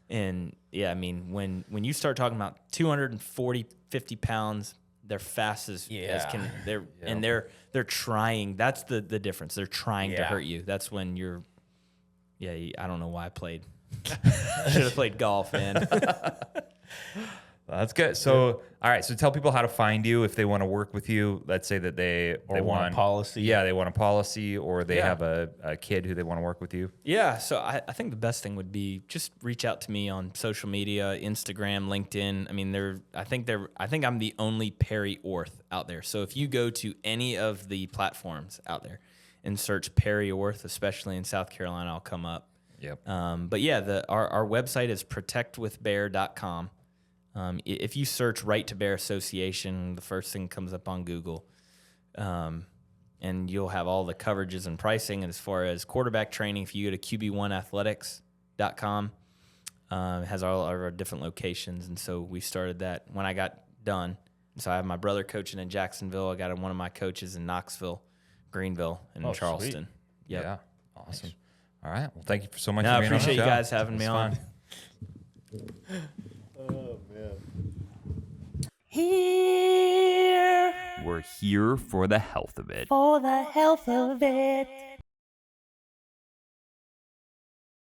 And yeah, I mean, when you start talking about 240, 50 pounds, they're fast as can. And they're trying. That's the difference. They're trying to hurt you. That's when you're. Yeah, I don't know why I played. Should have played golf, man. That's good. So, all right. So tell people how to find you if they want to work with you. Let's say that they want a policy. Yeah, they want a policy, or they have a kid who they want to work with you. Yeah. So I think the best thing would be just reach out to me on social media, Instagram, LinkedIn. I mean, I think I'm the only Perry Orth out there. So if you go to any of the platforms out there and search Perry Orth, especially in South Carolina, I'll come up. Yep. But yeah, our website is protectwithbear.com. If you search Right to Bear Association, the first thing comes up on Google, and you'll have all the coverages and pricing. And as far as quarterback training, if you go to QB1athletics.com, it has all our different locations. And so we started that when I got done. So I have my brother coaching in Jacksonville. I got one of my coaches in Knoxville, Greenville, and in Charleston. Yep. Yeah, awesome. Nice. All right. Well, thank you so much. No, for I being appreciate on the you show. guys having me on. Oh, man. Here We're here for the health of it. for the health of it.